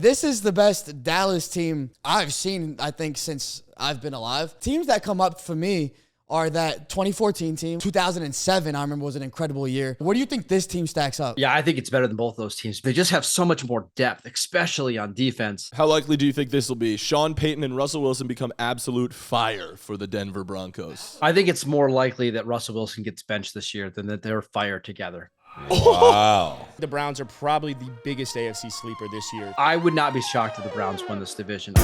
this is the best Dallas team I've seen, I think, since I've been alive. Teams that come up for me are that 2014 team. 2007, I remember, was an incredible year. Where do you think this team stacks up? Yeah, I think it's better than both those teams. They just have so much more depth, especially on defense. How likely do you think this will be? Sean Payton and Russell Wilson become absolute fire for the Denver Broncos. I think it's more likely that Russell Wilson gets benched this year than that they're fired together. Wow. The Browns are probably the biggest AFC sleeper this year. I would not be shocked if the Browns win this division.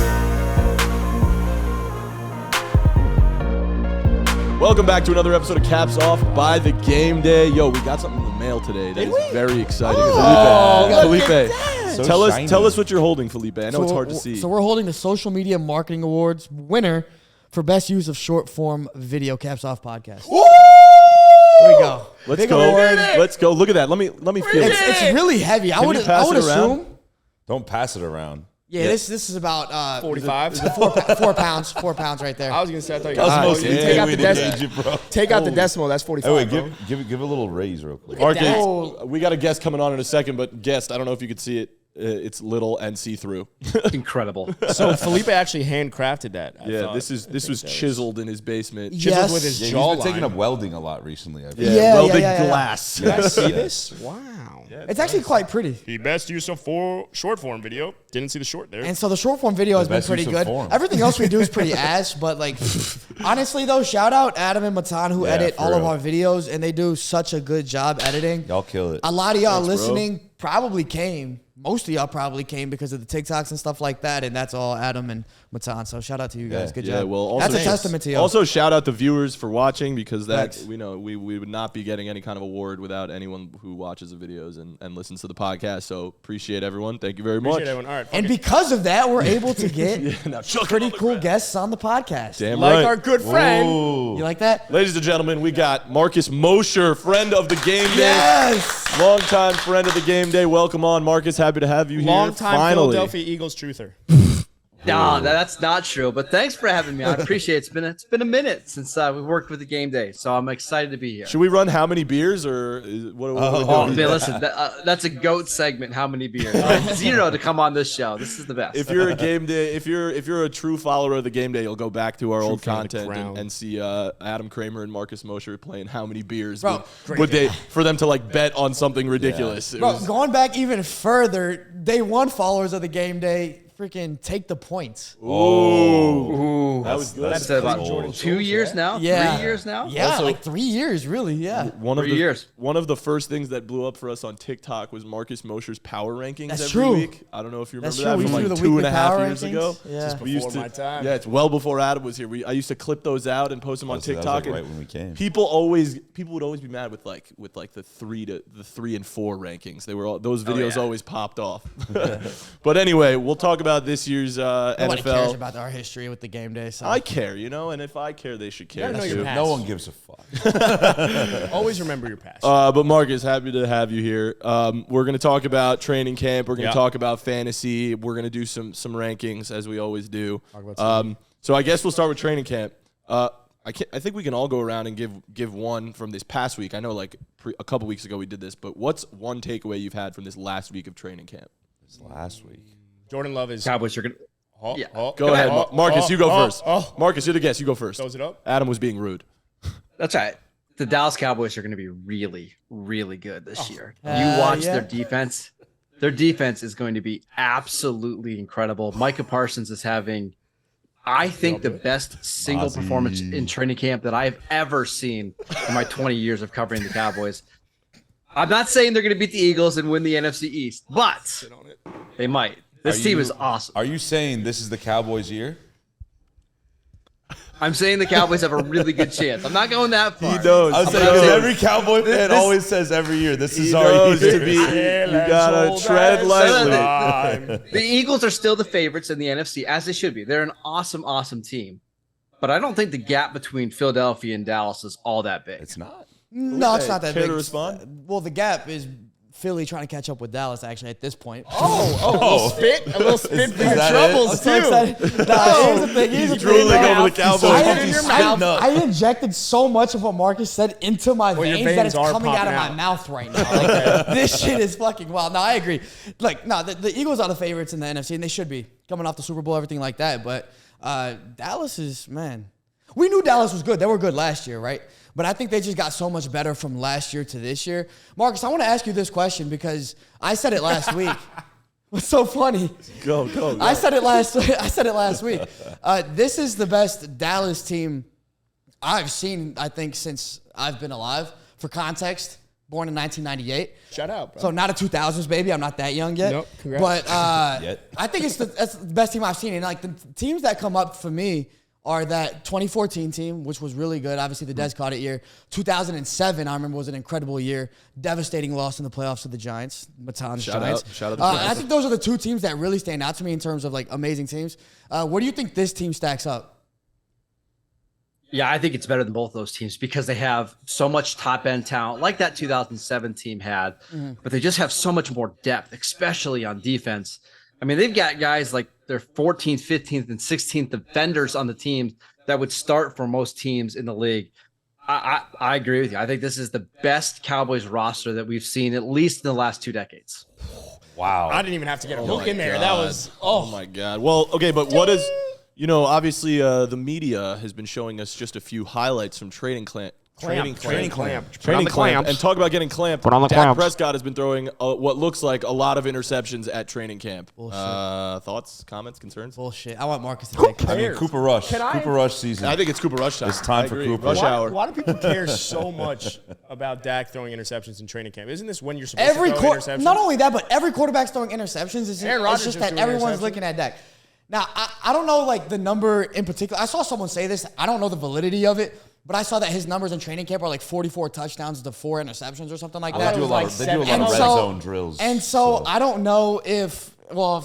Welcome back to another episode of Caps Off by the Game Day. Yo, we got something in the mail today that is very exciting. Felipe, So tell us what you're holding, Felipe. I know it's hard to see. So we're holding the Social Media Marketing Awards winner for best use of short form video Caps Off podcast. Woo! Here we go. Let's go. Let's go. Look at that. Let me feel it. It's really heavy. I would assume. Don't pass it around. Yeah, this is about 45. 4 pounds. 4 pounds right there. I was gonna say, I thought you That's take out the decimal. Egypt, bro. Take out the decimal. That's 45. Hey, wait, give a little raise real quick. Marcus, we got a guest coming on in a second, but guest, I don't know if you could see it. It's little and see-through. Incredible. So Felipe actually handcrafted that. I thought. this was chiseled in his basement. Chiseled with his He's jawline. been taking up welding a lot recently. I feel. Welded yeah. glass. Did I see this? Wow. It's actually quite pretty. The best use of short form video. Didn't see the short there. And so the short form video has been best pretty use of good. form. Everything else we do is pretty ass, but like honestly though, shout out Adam and Matan who edit for all of real. our videos, and they do such a good job editing. Y'all kill it. A lot of y'all Thanks, bro. listening most of y'all probably came because of the TikToks and stuff like that, and that's all Adam and Matan. So shout out to you guys. Yeah. Good Yeah, job. well, also that's a testament to you. Also, shout out the viewers for watching, because that Thanks. we know we would not be getting any kind of award without anyone who watches the videos and listens to the podcast. So appreciate everyone. Thank you very much. Appreciate everyone. All right. And because of that, we're able to get chuck it pretty on the cool ground. guests on the podcast. Damn like right. our good friend. Ooh. You like that? Ladies and gentlemen, we got Marcus Mosher, friend of the Game Day. Yes. Longtime friend of the Game Day. Welcome on, Marcus. Happy to have you here. Longtime Finally. Philadelphia Eagles truther. No, that's not true. But thanks for having me. I appreciate it. It's been a minute since we worked with the Game Day, so I'm excited to be here. Should we run how many beers or what are we Oh doing? man, listen, that's a GOAT segment. How many beers? Zero to come on this show. This is the best. If you're a Game Day, if you're a true follower of the Game Day, you'll go back to our old fan of the content crown. and see Adam Kramer and Marcus Mosher playing how many beers Bro, would they for them to like bet on something ridiculous. It Bro, was- going back even further, day one followers of the Game Day freaking take the points. Ooh, that was good. that's about old. 2 years now. Yeah. 3 years now. Yeah, Also- like 3 years, really. Yeah. One of 3 the years. One of the first things that blew up for us on TikTok was Marcus Mosher's power rankings That's every true. week. I don't know if you remember That's that true. We from used to like do the 2.5 weekly power years rankings. ago. Yeah. We used Before to, my time. Yeah, it's well before Adam was here. I used to clip those out and post them on That was TikTok. like and right when we came. People would always be mad with the 3 and 4 rankings. Those videos yeah. always popped off. But anyway, we'll talk about this year's Nobody cares NFL. about our history with the Game Day. So I care, and if I care, they should care gotta know your too. past. No one gives a fuck. Always remember your past. But Marcus, happy to have you here. We're going to talk about training camp. We're going to talk about fantasy. We're going to do some rankings as we always do. So I guess we'll start with training camp. I think we can all go around and give one from this past week. I know a couple weeks ago we did this, but what's one takeaway you've had from this last week of training camp? This last week. Jordan Love is. Cowboys are gonna. Oh, Yeah. oh, Go ahead, Marcus. You go first. Oh, Marcus, you're the guest. You go first. Close it up. Adam was being rude. That's right. The Dallas Cowboys are going to be really, really good this year. You yeah. watch their defense. Their defense is going to be absolutely incredible. Micah Parsons is having, I think, the best single Ozzy. performance in training camp that I've ever seen in my 20 years of covering the Cowboys. I'm not saying they're going to beat the Eagles and win the NFC East, but they might. This team is awesome. Are you saying this is the Cowboys' year? I'm saying the Cowboys have a really good chance. I'm not going that far. He knows. I was He saying, 'cause knows. every Cowboy fan this- always says every year, this He is our knows year. to be. You gotta tread lightly. The Eagles are still the favorites in the NFC, as they should be. They're an awesome, awesome team. But I don't think the gap between Philadelphia and Dallas is all that big. It's not. no, it's not that Care big. to respond? Well, the gap is Philly trying to catch up with Dallas actually at this point. A little spit for your that troubles I'm so too. excited. Nah, here's the thing. Here's the thing. drooling bro. over the Cowboys. I injected so much of what Marcus said into my your veins that veins it's are coming out of popping my out. mouth right now. Like, this shit is fucking wild. No, I agree. Like, no, the Eagles are the favorites in the NFC, and they should be coming off the Super Bowl, everything like that. But Dallas is, man, we knew Dallas was good. They were good last year, right? But I think they just got so much better from last year to this year. Marcus, I want to ask you this question because I said it last week. What's so funny? Go. I said it last week. This is the best Dallas team I've seen, I think, since I've been alive. For context, born in 1998. Shout out, bro. So not a 2000s baby. I'm not that young yet. Nope, congrats. But Yet. I think that's the best team I've seen. And like the teams that come up for me are that 2014 team, which was really good. Obviously, the Des caught it year. 2007, I remember, was an incredible year. Devastating loss in the playoffs to the Giants. Matan's Shout Giants. out to the Giants. I think those are the two teams that really stand out to me in terms of like amazing teams. Where do you think this team stacks up? Yeah, I think it's better than both those teams because they have so much top end talent like that 2007 team had, but they just have so much more depth, especially on defense. I mean, they've got guys like their 14th, 15th, and 16th defenders on the team that would start for most teams in the league. I agree with you. I think this is the best Cowboys roster that we've seen at least in the last 2 decades. Wow. I didn't even have to get a hook my in there. God. That was Oh my God. Well, okay, but what is, obviously the media has been showing us just a few highlights from training clamp. Training clamp. Training clamp. And talk about getting clamped. Put on the Dak clamps. Prescott has been throwing what looks like a lot of interceptions at training camp. Bullshit. Thoughts, comments, concerns? Bullshit. I want Marcus to take I mean, Cooper Rush. Can I- Cooper Rush season. I think it's Cooper Rush time. It's time I for agree. Cooper. Rush hour. Why do people care so much about Dak throwing interceptions in training camp? Isn't this when you're supposed Every to throw quarter, interceptions? not only that, but every quarterback's throwing interceptions. It's Aaron Rodgers just just that threw an everyone's interception. looking at Dak. Now, I don't know like the number in particular. I saw someone say this. I don't know the validity of it, but I saw that his numbers in training camp are like 44 touchdowns to 4 interceptions or something like that. They do a lot of red And zone drills. And so I don't know if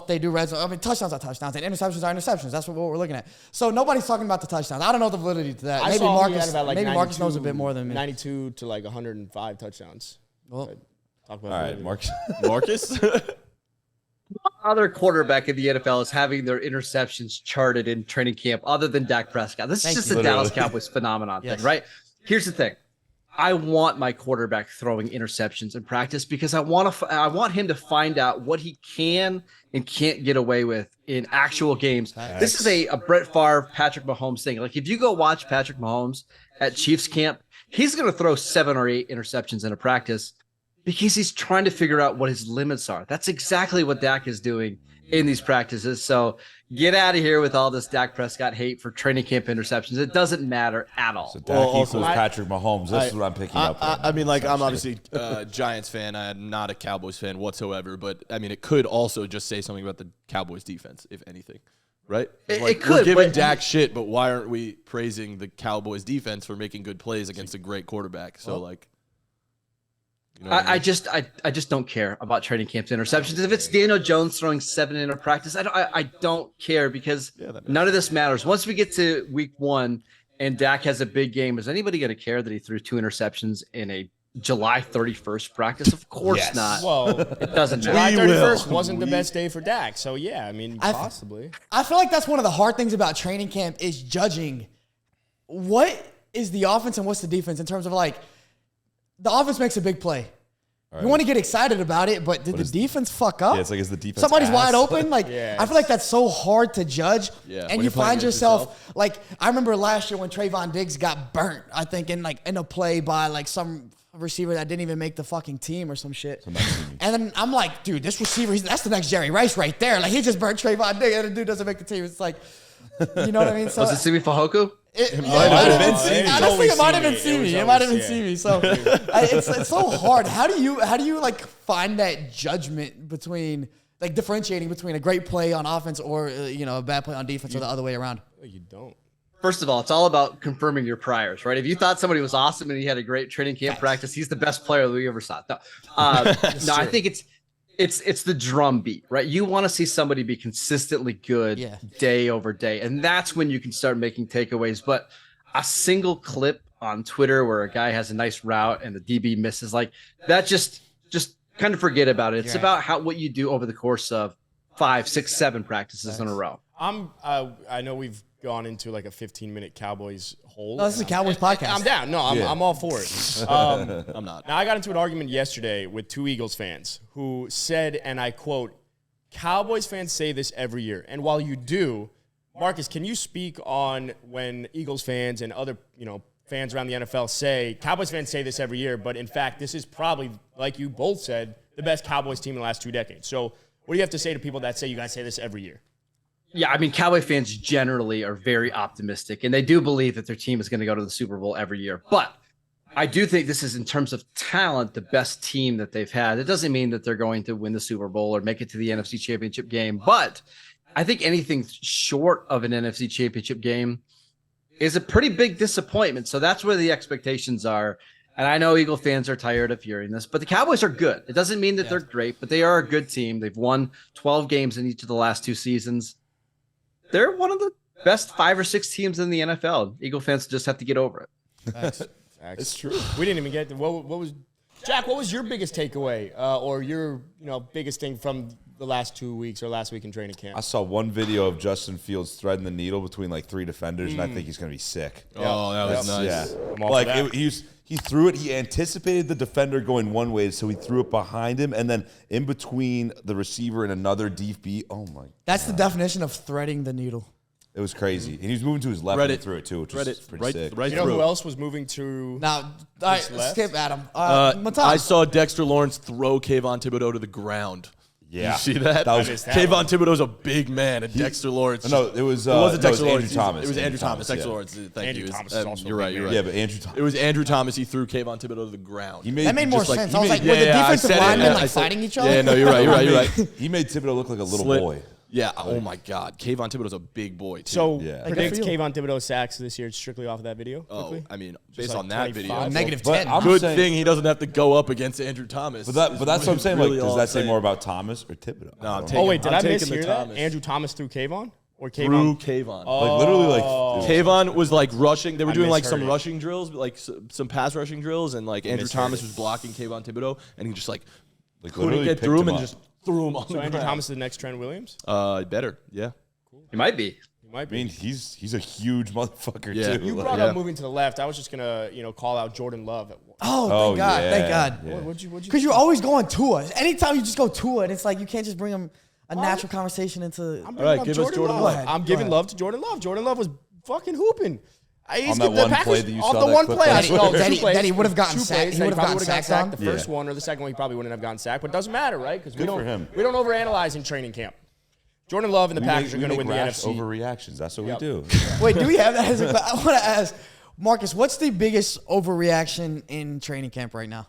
they do red zone. I mean, touchdowns are touchdowns and interceptions are interceptions. That's what we're looking at. So nobody's talking about the touchdowns. I don't know the validity to that. I Maybe saw he had Marcus. about, like, Maybe Marcus 92 knows a bit more than me. 92 to like 105 touchdowns. Well, Talk about All right, validity. Mark. Marcus? Other quarterback in the NFL is having their interceptions charted in training camp other than Dak Prescott. This is just a Dallas Cowboys phenomenon thing, right? Here's the thing. I want my quarterback throwing interceptions in practice because I want him to find out what he can and can't get away with in actual games. This is a Brett Favre, Patrick Mahomes thing. Like if you go watch Patrick Mahomes at Chiefs camp, he's going to throw 7 or 8 interceptions in a practice because he's trying to figure out what his limits are. That's exactly what Dak is doing in these practices. So get out of here with all this Dak Prescott hate for training camp interceptions. It doesn't matter at all. So Dak Well, equals also- Patrick Mahomes. That's what I'm picking up. I mean, like, I'm obviously a Giants fan. I'm not a Cowboys fan whatsoever. But, I mean, it could also just say something about the Cowboys defense, if anything. Right? It Like, could, We're giving but- Dak shit, but why aren't we praising the Cowboys defense for making good plays against a great quarterback? So, like, you know what I I mean? just don't care about training camp interceptions. If it's Daniel Jones throwing 7 in a practice, I don't care because none of this matters. Once we get to week 1 and Dak has a big game, is anybody going to care that he threw 2 interceptions in a July 31st practice? Of course Yes. not. Well, It doesn't July matter. 31st wasn't the best day for Dak. So, yeah, I mean, possibly. I feel like that's one of the hard things about training camp is judging what is the offense and what's the defense in terms of like the offense makes a big play. You want to get excited about it, but did the defense fuck up? Yeah, it's like, is the defense Somebody's ass? wide open. Like, Yeah, I feel like that's so hard to judge. Yeah, And when you you're playing find against yourself, like, I remember last year when Trayvon Diggs got burnt, I think, in a play by like some receiver that didn't even make the fucking team or some shit. And then I'm like, dude, this receiver, that's the next Jerry Rice right there. Like, he just burnt Trayvon Diggs and the dude doesn't make the team. It's like, you know what I mean? So Was it Simi Fajoku? It might have been Simi. Honestly, it might have been It was Simi. It always might have been Simi. Simi. So it's so hard. How do you like find that judgment between like differentiating between a great play on offense or a bad play on defense or the other way around? You don't. First of all, it's all about confirming your priors, right? If you thought somebody was awesome and he had a great training camp practice, he's the best player that we ever saw. No, I think it's the drum beat, right? You want to see somebody be consistently good day over day, and that's when you can start making takeaways. But a single clip on Twitter where a guy has a nice route and the DB misses, like that just kind of forget about it. It's about what you do over the course of 5, 6, 7 practices in a row. I know we've gone into like a 15-minute Cowboys hole. No, this is a Cowboys podcast. I'm down. No, I'm all for it. I'm not. Now, I got into an argument yesterday with 2 Eagles fans who said, and I quote, Cowboys fans say this every year. And while you do, Marcus, can you speak on when Eagles fans and other, fans around the NFL say, Cowboys fans say this every year, but in fact, this is probably, like you both said, the best Cowboys team in the last 2 decades. So what do you have to say to people that say you guys say this every year? Yeah, I mean, Cowboy fans generally are very optimistic, and they do believe that their team is going to go to the Super Bowl every year. But I do think this is, in terms of talent, the best team that they've had. It doesn't mean that they're going to win the Super Bowl or make it to the NFC Championship game, but I think anything short of an NFC Championship game is a pretty big disappointment. So that's where the expectations are. And I know Eagle fans are tired of hearing this, but the Cowboys are good. It doesn't mean that they're great, but they are a good team. They've won 12 games in each of the last 2 seasons. They're one of the best 5 or 6 teams in the NFL. Eagle fans just have to get over it. Facts. It's true. We didn't even get to what was Jack. What was your biggest takeaway, or your biggest thing from the last 2 weeks or last week in training camp? I saw one video of Justin Fields threading the needle between like 3 defenders, and I think he's going to be sick. Oh, that was nice. Yeah, like he threw it. He anticipated the defender going one way, so he threw it behind him, and then in between the receiver and another deep beat. Oh my! That's the definition of threading the needle. It was crazy, and he was moving to his left and threw it too, which was pretty sick. Right you know who else was moving to? Now, all right, skip Adam. Matan. I saw Dexter Lawrence throw Kayvon Thibodeau to the ground. Yeah, you see that? Kayvon Thibodeau's a big man, and Dexter Lawrence. No, it was Dexter Lawrence. Andrew Thomas. It was Andrew Thomas. Dexter Lawrence. Thank Andrew you. Thomas is also you're right. Yeah, but Andrew Thomas. It was Andrew Thomas. He threw Kayvon Thibodeau to the ground. That made more sense. I was like, were the defensive linemen fighting each other? Yeah, no, you're right. He made Thibodeau look like a little boy. Yeah. Oh my God, Kayvon Thibodeau's a big boy too. So predict Kayvon Thibodeau sacks this year strictly off of that video. Oh, I mean, based like on that 25? video, -10. Good thing he doesn't have to go up against Andrew Thomas. But that's what I'm saying. Really Like, does that say more about Thomas or Thibodeau? No, Did I mishear that? Andrew Thomas threw Kayvon? Or Kayvon? Through Kayvon. Like literally, like Kayvon was like rushing. They were doing like misheard some it. rushing drills, like some pass rushing drills, and like Andrew Thomas was blocking Kayvon Thibodeau, and he just like couldn't literally get picked through him him and up. just threw him on So the Andrew ground. Thomas is the next Trent Williams? Better, yeah. He might be. He might I be. mean, he's a huge motherfucker Yeah. too. You brought up moving to the left. I was just gonna, call out Jordan Love. Oh, thank God. yeah, Thank God. yeah. What'd you? Because you're always going Tua. Anytime you just go Tua, and it's like you can't just bring a natural conversation into. I'm All right, bringing give up us Jordan Love. Love. I'm Go giving ahead. love to Jordan Love. Jordan Love was fucking hooping. On that one play that you off saw the that one clip play, last week. that he would have gotten sacked. He would have gotten sacked on. The first one or the second one, he probably wouldn't have gotten sacked. But it doesn't matter, right? Because we Good for him. don't overanalyze in training camp. Jordan Love and the Packers are going to win the rash NFC. overreactions. That's what we do. Wait, do we have that as a I want to ask Marcus, what's the biggest overreaction in training camp right now?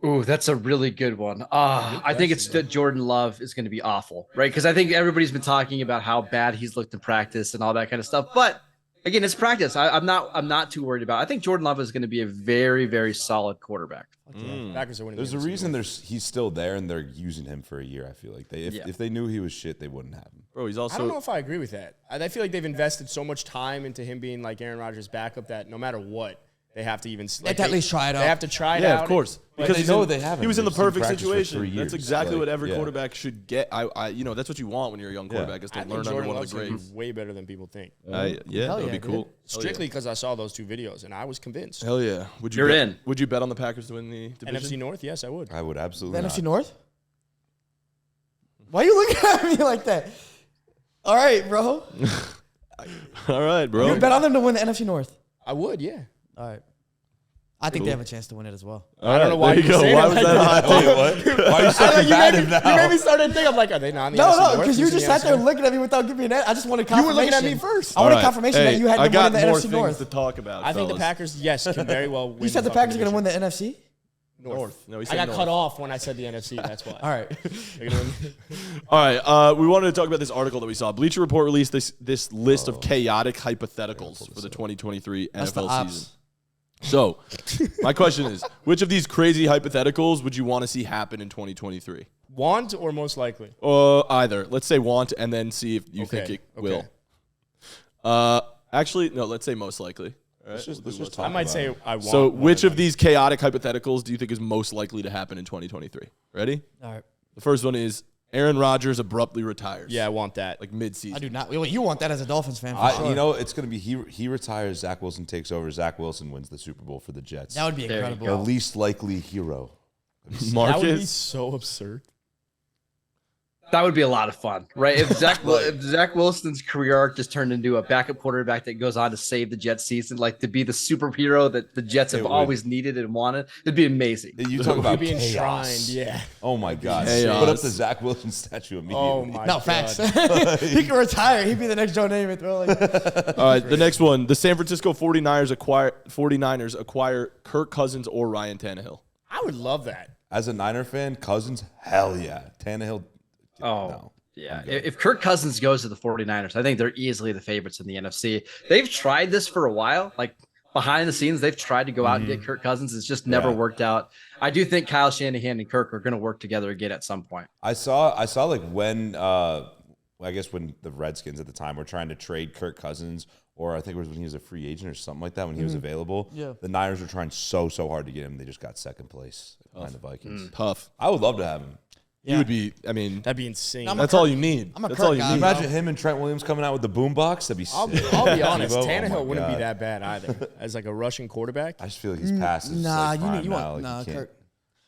Ooh, that's a really good one. I think it's that Jordan Love is going to be awful, right? Because I think everybody's been talking about how bad he's looked in practice and all that kind of stuff. But again, it's practice. I'm not too worried about it. I think Jordan Love is going to be a very, very solid quarterback. Packers are winning. There's the a NFC reason North. he's still there and they're using him for a year. I feel like if they knew he was shit, they wouldn't have him. Bro, he's also. I don't know if I agree with that. I feel like they've invested so much time into him being like Aaron Rodgers' backup that no matter what, they have to even They have to at least try it out. They have to try it Yeah, out. of course. But Because they he's know in- they haven't. He was in the They've seen perfect practice for situation. 3 That's years. exactly Like, what every yeah. quarterback should get. That's what you want when you're a young quarterback is to I learn think under Jordan one of Love's the going to greats. be way better than people think. Yeah, that'd be yeah, cool. Hell Strictly because I saw those 2 videos and I was convinced. Hell yeah. Would you You're bet, in. Would you bet on the Packers to win the division? NFC North, yes, I would. I would The absolutely NFC not. North? Why are you looking at me like that? All right, bro. All right, bro. You bet on them to win the NFC North. I would, yeah. All right. I think they have a chance to win it as well. I don't know why there you you go. say Why that was like that a hot that. take? Wait, what? Why are you so combative now? You made me start to think. I'm like, are they not in the NFC No, North? because you Who's just in the sat there NFC North? looking at me without giving me that. I just wanted You were confirmation. looking at me first. I wanted All right. confirmation Hey, that you had I them got winning the more NFC things North. to talk about. I think the fellas. Packers, yes, can very well win. You said the Packers are going to win the NFC? North. No, he I said got North. cut off when I said the NFC. That's why. All right. They're gonna win. All right, we wanted to talk about this article that we saw. Bleacher Report released this list of chaotic hypotheticals for the 2023 That's the NFL ops. season. So, my question is, which of these crazy hypotheticals would you want to see happen in 2023? Want or most likely? Either. Let's say want and then see if you think it will. Actually, no, let's say most likely. Let's just talk I might about say it. I want. So, one which of of these chaotic hypotheticals do you think is most likely to happen in 2023? Ready? All right. The first one is Aaron Rodgers abruptly retires. Yeah, I want that. Like mid-season. I do not. Well, you want that as a Dolphins fan, for sure. You know, it's going to be he retires, Zach Wilson takes over, Zach Wilson wins the Super Bowl for the Jets. That would be There you incredible. The least likely hero. Marcus. That would be so absurd. That would be a lot of fun, right? If Zach Wilson's career arc just turned into a backup quarterback that goes on to save the Jets season, like to be the superhero that the Jets have always needed and wanted, it'd be amazing. You talk about Be chaos. enshrined, yeah. Oh my God! Chaos. Put up the Zach Wilson statue immediately. Oh my No, God. facts. He could retire. He'd be the next Joe Namath, bro. Like, All right, the next one. The San Francisco 49ers acquire Kirk Cousins or Ryan Tannehill. I would love that. As a Niner fan, Cousins, hell yeah. Tannehill, no. Yeah. If Kirk Cousins goes to the 49ers, I think they're easily the favorites in the NFC. They've tried this for a while. Like behind the scenes, they've tried to go out and get Kirk Cousins. It's just never worked out. I do think Kyle Shanahan and Kirk are going to work together again at some point. I saw like when I guess when the Redskins at the time were trying to trade Kirk Cousins, or I think it was when he was a free agent or something like that when he was available. Yeah. The Niners were trying so hard to get him. They just got second place behind the Vikings. Tough. I would love to have him. He would be, I mean, That'd be insane. that's all you need. I'm a That's Kirk all you guy, need. bro. Imagine him and Trent Williams coming out with the boombox. That'd be sick. I'll be honest. Oh my Tannehill wouldn't be God. that bad either. As like a Russian quarterback. I just feel like he's past his nah, prime you now. want Like, he can't- Kirk.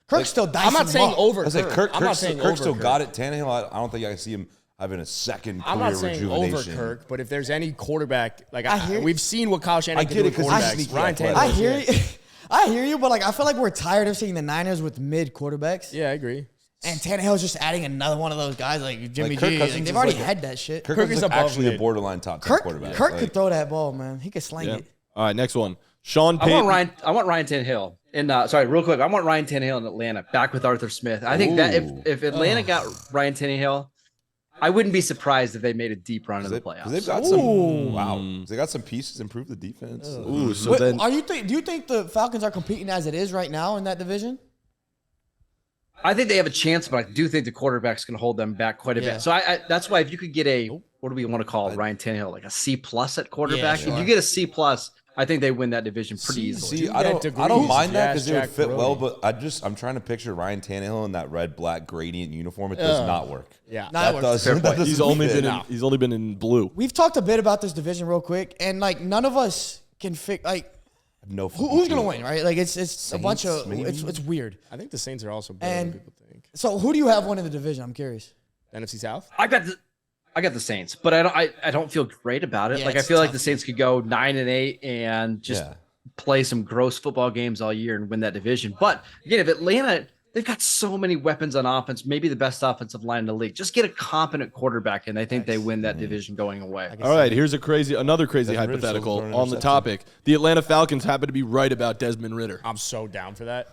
Kirk's still dicing I'm not him saying up. over I was like, Kirk. I'm not Kirk saying Kirk still over got it. Tannehill, I don't think I can see him having a second I'm career not saying rejuvenation. over Kirk, but if there's any quarterback, like I hear- we've seen what Kyle Shanahan I can get do it with 'cause he's quarterbacks. sneaky Ryan athletic. Tannehill. I hear you. I hear you, but like I feel like we're tired of seeing the Niners with mid quarterbacks. Yeah, I agree. And Tannehill's just adding another one of those guys like Jimmy Kirk G. Cousins Like, they've is already like a- had that shit. Kirk Kirk is is like above actually a mid. borderline top 10 Kirk quarterback. could throw that ball, man. He could sling Yeah. it. All right, next one. Sean I Payton. want Ryan Tannehill. And sorry, real quick, I want Ryan Tannehill in Atlanta, back with Arthur Smith. I think that if Atlanta got Ryan Tannehill, I wouldn't be surprised if they made a deep run in the playoffs. They've got some They got some pieces to improve the defense. Ooh, so Wait, then do you think the Falcons are competing as it is right now in that division? I think they have a chance, but I do think the quarterback's going to hold them back quite a Yeah. bit. So I that's why if you could get a what do we want to call Ryan Tannehill, like a C plus at quarterback, sure. if you get a C plus, I think they win that division pretty easily. See, You I get don't degrees, mind that Jazz because it would Jack fit well, Brody. but I'm trying to picture Ryan Tannehill in that red black gradient uniform. It does not work. Yeah. Nah, That doesn't he's only fit. been in blue. We've talked a bit about this division real quick, and like none of us can fix like No. who's gonna win, right? Like it's a bunch of maybe? it's weird. I think the Saints are also better And than people think. so who do you have winning the division? I'm curious. NFC South? I got the Saints, but I don't feel great about it. Yeah, like I it's feel like tough. the Saints could go 9-8 and just play some gross football games all year and win that division. But again, if Atlanta, they've got so many weapons on offense, maybe the best offensive line in the league. Just get a competent quarterback, and I think they win that division going away. All right, here's another crazy Desmond Ritter's hypothetical throwing an on the interception. topic. The Atlanta Falcons happen to be right about Desmond Ritter. I'm so down for that.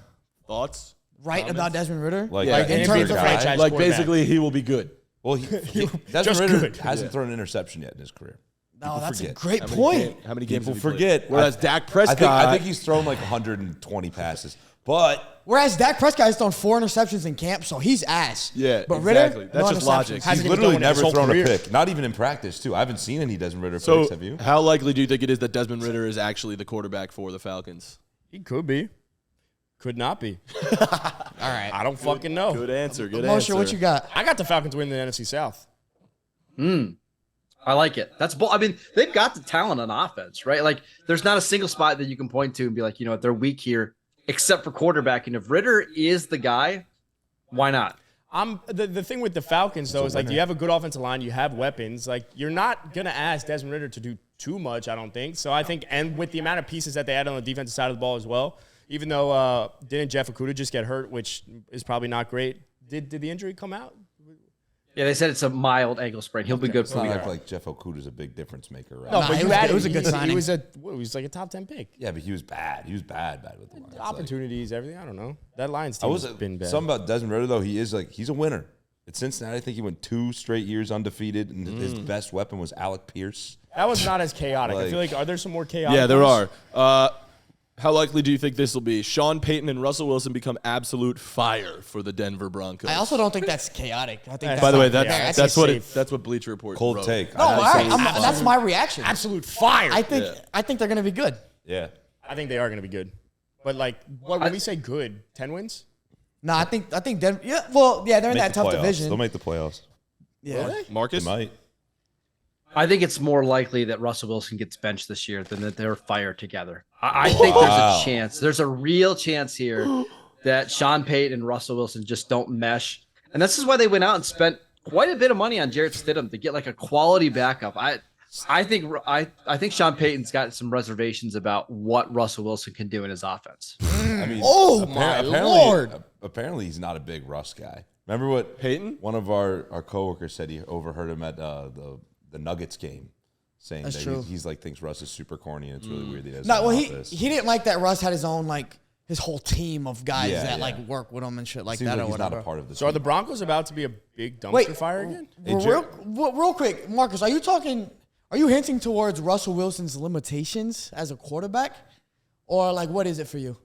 Thoughts? Right about Desmond Ritter? Like, Yeah, in And terms he's of a franchise. franchise Like quarterback. basically, he will be good. Well, Desmond Just Ritter good. hasn't thrown an interception yet in his career. No, that's a forget. great How many point. How many games People have he played? forget. Whereas Dak Prescott, I think he's thrown like 120 passes, but Whereas Dak Prescott has thrown 4 interceptions in camp, so he's ass. Yeah, but exactly. Ritter, That's no just interceptions. logic. Hasn't he's even literally thrown it his never whole thrown career. a pick. Not even in practice, too. I haven't seen any Desmond Ritter so picks. Have you? how likely do you think it is that Desmond Ritter is actually the quarterback for the Falcons? He could be. Could not be. All right. I don't fucking know. Good answer. Good Mosher, answer. what you got? I got the Falcons winning the NFC South. I like it. That's I mean, they've got the talent on offense, right? Like, there's not a single spot that you can point to and be like, you know what, they're weak here, except for quarterback. And if Ritter is the guy, why not? The thing with the Falcons though is like you have a good offensive line, you have weapons. Like you're not gonna ask Desmond Ritter to do too much, I don't think. So I think, and with the amount of pieces that they had on the defensive side of the ball as well, even though didn't Jeff Okudah just get hurt, which is probably not great. Did the injury come out? Yeah, they said it's a mild ankle sprain. He'll be good It's for not me. like Jeff Okudah's a big difference maker, right? No, Nah, but it you was had good. It was a good he signing. was like a top 10 pick. Yeah, but he was bad. He was bad with the Lions. Like, Opportunities, everything. I don't know. That Lions I team was has been bad. something about Desmond Ritter though. He's a winner. At Cincinnati, I think he went 2 straight years undefeated, and his best weapon was Alec Pierce. That was not as chaotic. I feel like, are there some more chaotic? Yeah, there ones? are. How likely do you think this will be? Sean Payton and Russell Wilson become absolute fire for the Denver Broncos. I also don't think that's chaotic. I think that's By the way, not- that's that's what safe. that's what Bleacher Report Cold wrote. take. No, all right. That's my reaction. Absolute fire. I think they're going to be good. Yeah. I think they are going to be good. But like, when we say good, 10 wins? No, I think Denver. Yeah, well, yeah, they're in that tough division. They'll make the playoffs. Yeah, Really? Marcus? They might. I think it's more likely that Russell Wilson gets benched this year than that they're fired together. I think there's a chance. There's a real chance here that Sean Payton and Russell Wilson just don't mesh. And this is why they went out and spent quite a bit of money on Jarrett Stidham to get like a quality backup. I think Sean Payton's got some reservations about what Russell Wilson can do in his offense. I mean, my Lord. Apparently, he's not a big Russ guy. Remember what Peyton? One of our coworkers said he overheard him at the Nuggets game, saying That's that true. he's like thinks Russ is super corny and it's really weird that he has. No, well, office. he didn't like that Russ had his own like his whole team of guys Yeah, that yeah. like work with him and shit like Seems that like or he's whatever. not a part of this. So are the Broncos about to be a big dumpster Wait, fire again? real quick, Marcus, are you hinting towards Russell Wilson's limitations as a quarterback, or like what is it for you?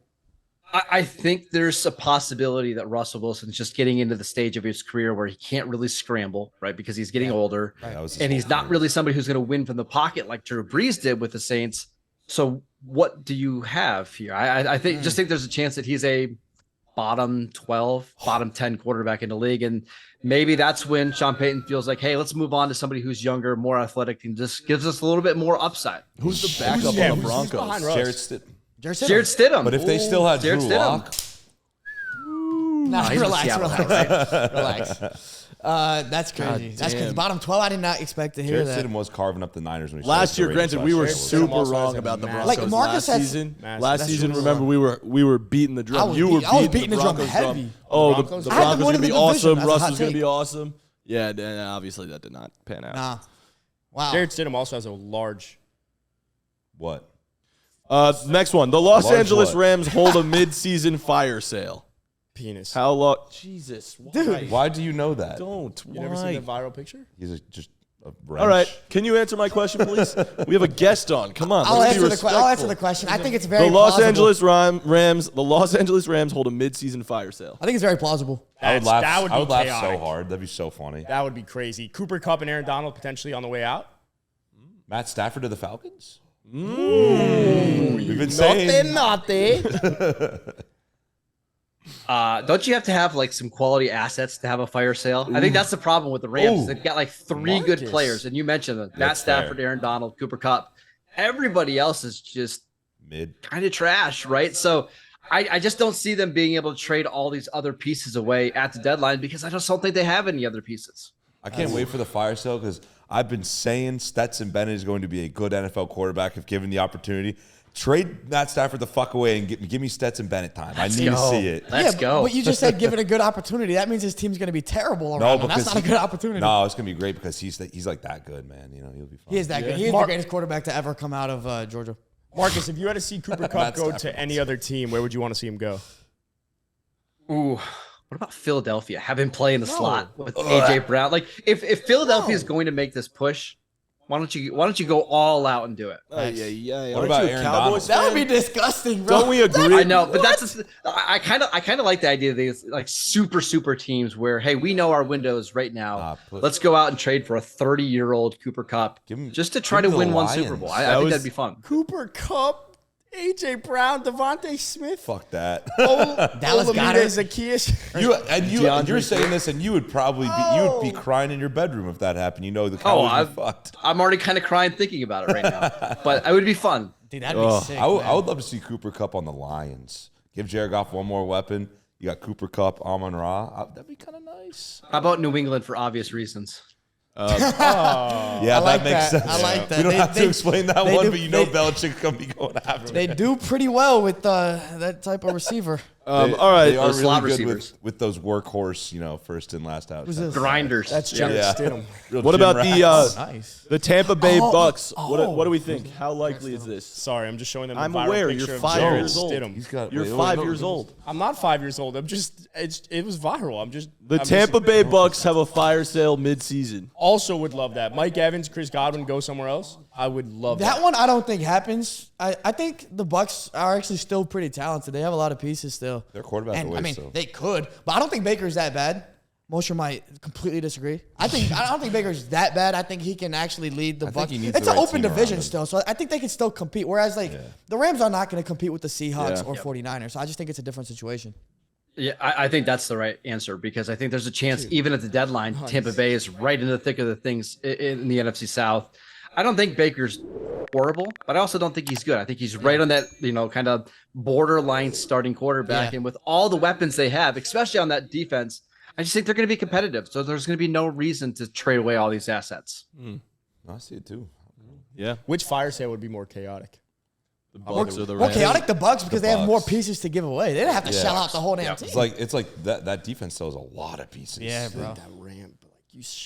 I think there's a possibility that Russell Wilson's just getting into the stage of his career where he can't really scramble, right? Because he's getting older, That was his and he's whole not career. really somebody who's going to win from the pocket like Drew Brees did with the Saints. So what do you have here? I think there's a chance that he's a bottom 12, bottom 10 quarterback in the league, and maybe that's when Sean Payton feels like, hey, let's move on to somebody who's younger, more athletic, and just gives us a little bit more upside. Who's the backup on the who's Broncos? behind Russ? Jarrett Stidham. Jared Stidham. But if they still had Drew Jarrett Stidham. Lock, Nah, he's in relax. Seattle now, right? Relax. That's crazy. That's crazy. damn. Bottom 12, I did not expect to hear Jared that. Stidham was carving up the Niners when he Last started year, the Raiders granted, we were last year. super also wrong has a about the massive- Broncos Like, Marcus last has- season. Massive- Last That's season, true. remember, we were beating the I drum. was You beat- were I was beating beating the the drum Broncos heavy. Oh, the Broncos- the I had them Broncos going winning to be the division. awesome. That's a Russ hot was going to take. be awesome. Yeah, and obviously that did not pan out. Nah. Wow. Jared Stidham also has a large What? Next one. The Los Large Angeles what? Rams hold a mid-season fire sale. penis. How long? Jesus. Why? Why do you know that? Don't. You never seen the viral picture? He's just a wrench. All right. Can you answer my question, please? We have a guest on. Come on. I'll let's be answer respectful. the question. I think it's very The Los plausible. Angeles Rams hold a mid-season fire sale. I think it's very plausible. I would laugh. That would I be would laugh chaotic. so hard. That'd be so funny. That would be crazy. Cooper Kupp and Aaron Donald potentially on the way out. Matt Stafford to the Falcons. We've been saying. Naughty. Don't you have to have like some quality assets to have a fire sale? I think that's the problem with the Rams. Ooh. They've got like three good Marcus. players, and you mentioned them: Matt That's Stafford, fair. Aaron Donald, Cooper Kupp. Everybody else is just Mid. kind of trash, right? So I just don't see them being able to trade all these other pieces away at the deadline because I just don't think they have any other pieces. I can't wait for the fire sale because I've been saying Stetson Bennett is going to be a good NFL quarterback if given the opportunity. Trade Matt Stafford the fuck away and give me Stetson Bennett time. I need to see it. Let's go. But you just said give it a good opportunity. That means his team's going to be terrible around him. That's not a good opportunity. No, it's gonna be great because he's like that good, man. You know, he'll be fine. He is that good. He is the greatest quarterback to ever come out of Georgia. Marcus, if you had to see Cooper Kupp Matt go Stafford. to any other team, where would you want to see him go? Ooh, what about Philadelphia? Have him play in the slot with AJ Brown. Like if Philadelphia is going to make this push, why don't you go all out and do it? What about Aaron Donald? That would be disgusting, bro. Don't we agree? I know, but I kind of like the idea of these like super teams where hey, we know our windows right now. Let's go out and trade for a 30-year-old Cooper Kupp just to try to give him win the one Lions. Super Bowl. I think that'd be fun. Cooper Kupp, AJ Brown, Devontae Smith, Fuck that. Dallas Olamide Goddard. Zacchaeus. You're saying this, and you would probably be crying in your bedroom if that happened. You know the Cowboys are fucked. I'm already kind of crying thinking about it right now. But it would be fun. Dude, that'd be sick. I would love to see Cooper Kupp on the Lions. Give Jared Goff one more weapon. You got Cooper Kupp, Amon Ra. That'd be kind of nice. How about New England for obvious reasons? Yeah, like that makes that. sense. I like that. We don't They- have to they- explain that they one, do- but you know they- Belichick's going to be going after They it. do pretty well with that type of receiver. all They right. are Those slot really good receivers. with those workhorse, first in, last out. Grinders. That's Jared Yeah. Stidham. Real What gym about rats. Nice. the Tampa Bay Oh, Bucks? oh. What do we think? How likely is this? Sorry, I'm just showing them. The I'm viral aware. picture You're of 5 Jared years old. Stidham. He's got, You're wait, 5 no, years old. I'm not 5 years old. It was viral. The Tampa Bay Bucks have a fire sale mid-season. also would love that. Mike Evans, Chris Godwin go somewhere else. I would love that. That one I don't think happens. I think the Bucks are actually still pretty talented. They have a lot of pieces still. Their quarterback's And, away I mean, still. they could, but I don't think Baker's that bad. Mosher might completely disagree. I don't think Baker's that bad. I think he can actually lead the Bucs. It's an open division still, so I think they can still compete. Whereas the Rams are not going to compete with the Seahawks or 49ers. So I just think it's a different situation. Yeah, I think that's the right answer because I think there's a chance even at the deadline, Tampa Bay is right in the thick of the things in the NFC South. I don't think Baker's horrible, but I also don't think he's good. I think he's right on that, kind of borderline starting quarterback. And with all the weapons they have, especially on that defense, I just think they're going to be competitive. So there's going to be no reason to trade away all these assets. I see it too. Yeah. Which fire sale would be more chaotic? The Bucs or the More Rams? chaotic, the Bucs, because they have more pieces to give away. They didn't have to shell out the whole damn team. It's like that defense still has a lot of pieces. Yeah, bro. That Ram,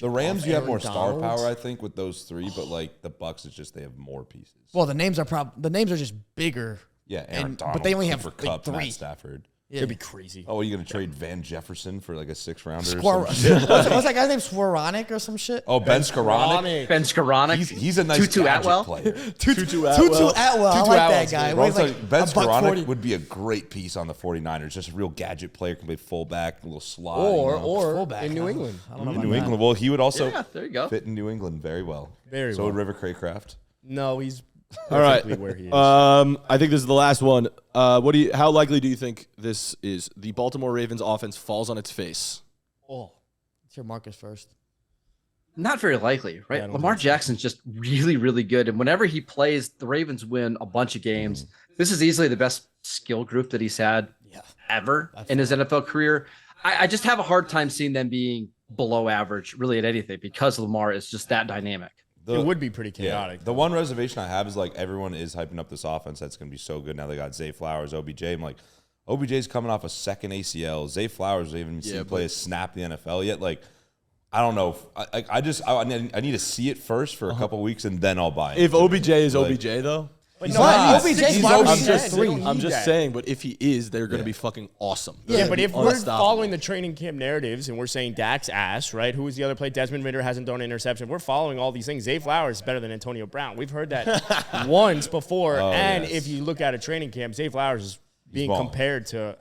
The Rams, you have more star power, I think, with those three, but like the Bucs, it's just they have more pieces. Well, the names are just bigger. Yeah, Aaron Donald, but they only have Cooper like Kupp, three. Matt Stafford. Yeah. Could be crazy. Oh, are you gonna trade Van Jefferson for like a 6-rounder? What's that guy's name? Swaronic or some shit? Oh, Ben Skoranek. Ben Skoranek. He's a nice Tutu gadget Atwell player. Tutu Atwell. I like that guy. Bro, Weighs like Ben a buck Skoranek 40. would be a great piece on the 49ers. Just a real gadget player, can play fullback, a little slot. Or Fullback, in New England. I don't know in about New that. England. Well, he would also There you go. fit in New England very well. Very so well. would River Craycraft. No, he's All right. where he is. I think this is the last one. How likely do you think this is? The Baltimore Ravens offense falls on its face. Let's hear Marcus first. Not very likely, right? I don't Lamar think so. Jackson's just really, really good. And whenever he plays, the Ravens win a bunch of games. This is easily the best skill group that he's had ever in his NFL career. I just have a hard time seeing them being below average, really, at anything because Lamar is just that dynamic. It would be pretty chaotic. The one reservation I have is like everyone is hyping up this offense that's going to be so good. Now they got Zay Flowers, OBJ. I'm like, OBJ's coming off a second ACL. Zay Flowers hasn't even seen play a snap in the NFL yet. Like, I don't know. I need to see it first for a couple weeks and then I'll buy it. If OBJ is OBJ though. But He's not. he's OBJ's not. wide I'm receiver just- three. I'm I'm just just saying, but if he is, they're going to be fucking awesome. Yeah, But if Unstoppable. we're following the training camp narratives and we're saying Dak's ass, right? Who was the other play? Desmond Ridder hasn't thrown an interception. We're following all these things. Zay Flowers is better than Antonio Brown. We've heard that once before. yes. If you look at a training camp, Zay Flowers is being balling. compared to,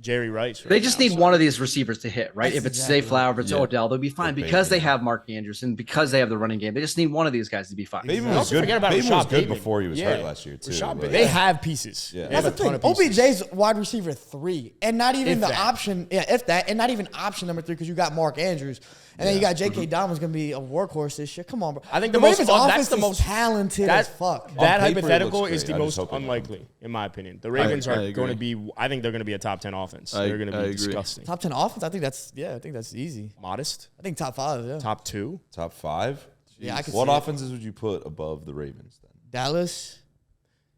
Jerry Rice. Right They just now. need one of these receivers to hit, right? That's If it's exactly Zay Flowers, it's Odell, they'll be fine because they Bateman. have Mark Andrews and because they have the running game. They just need one of these guys to be fine. Bateman was Also good. forget about Bateman was Rashad good Bateman. before he was Yeah. hurt last year too. Rashad Like, Bateman. They have pieces. Yeah. They That's have the a ton thing. of pieces. OBJ's wide receiver 3, and not even If the that. option. Yeah, if that, and not even option number 3 because you got Mark Andrews, and then you got J.K. Dobbins going to be a workhorse this year. Come on, bro. I think the the most Ravens fun- offense that's the is most- talented as fuck. That On paper, it hypothetical looks is great. the I just most hope it unlikely, in my opinion. The Ravens are I going to agree. be. I think they're going to be a top 10 offense. They're going to I be agree. disgusting. Top 10 offense. I think that's easy. Modest. I think top 5. Yeah. Top 2. top 5. Yeah, I could What see it. offenses would you put above the Ravens then? Dallas.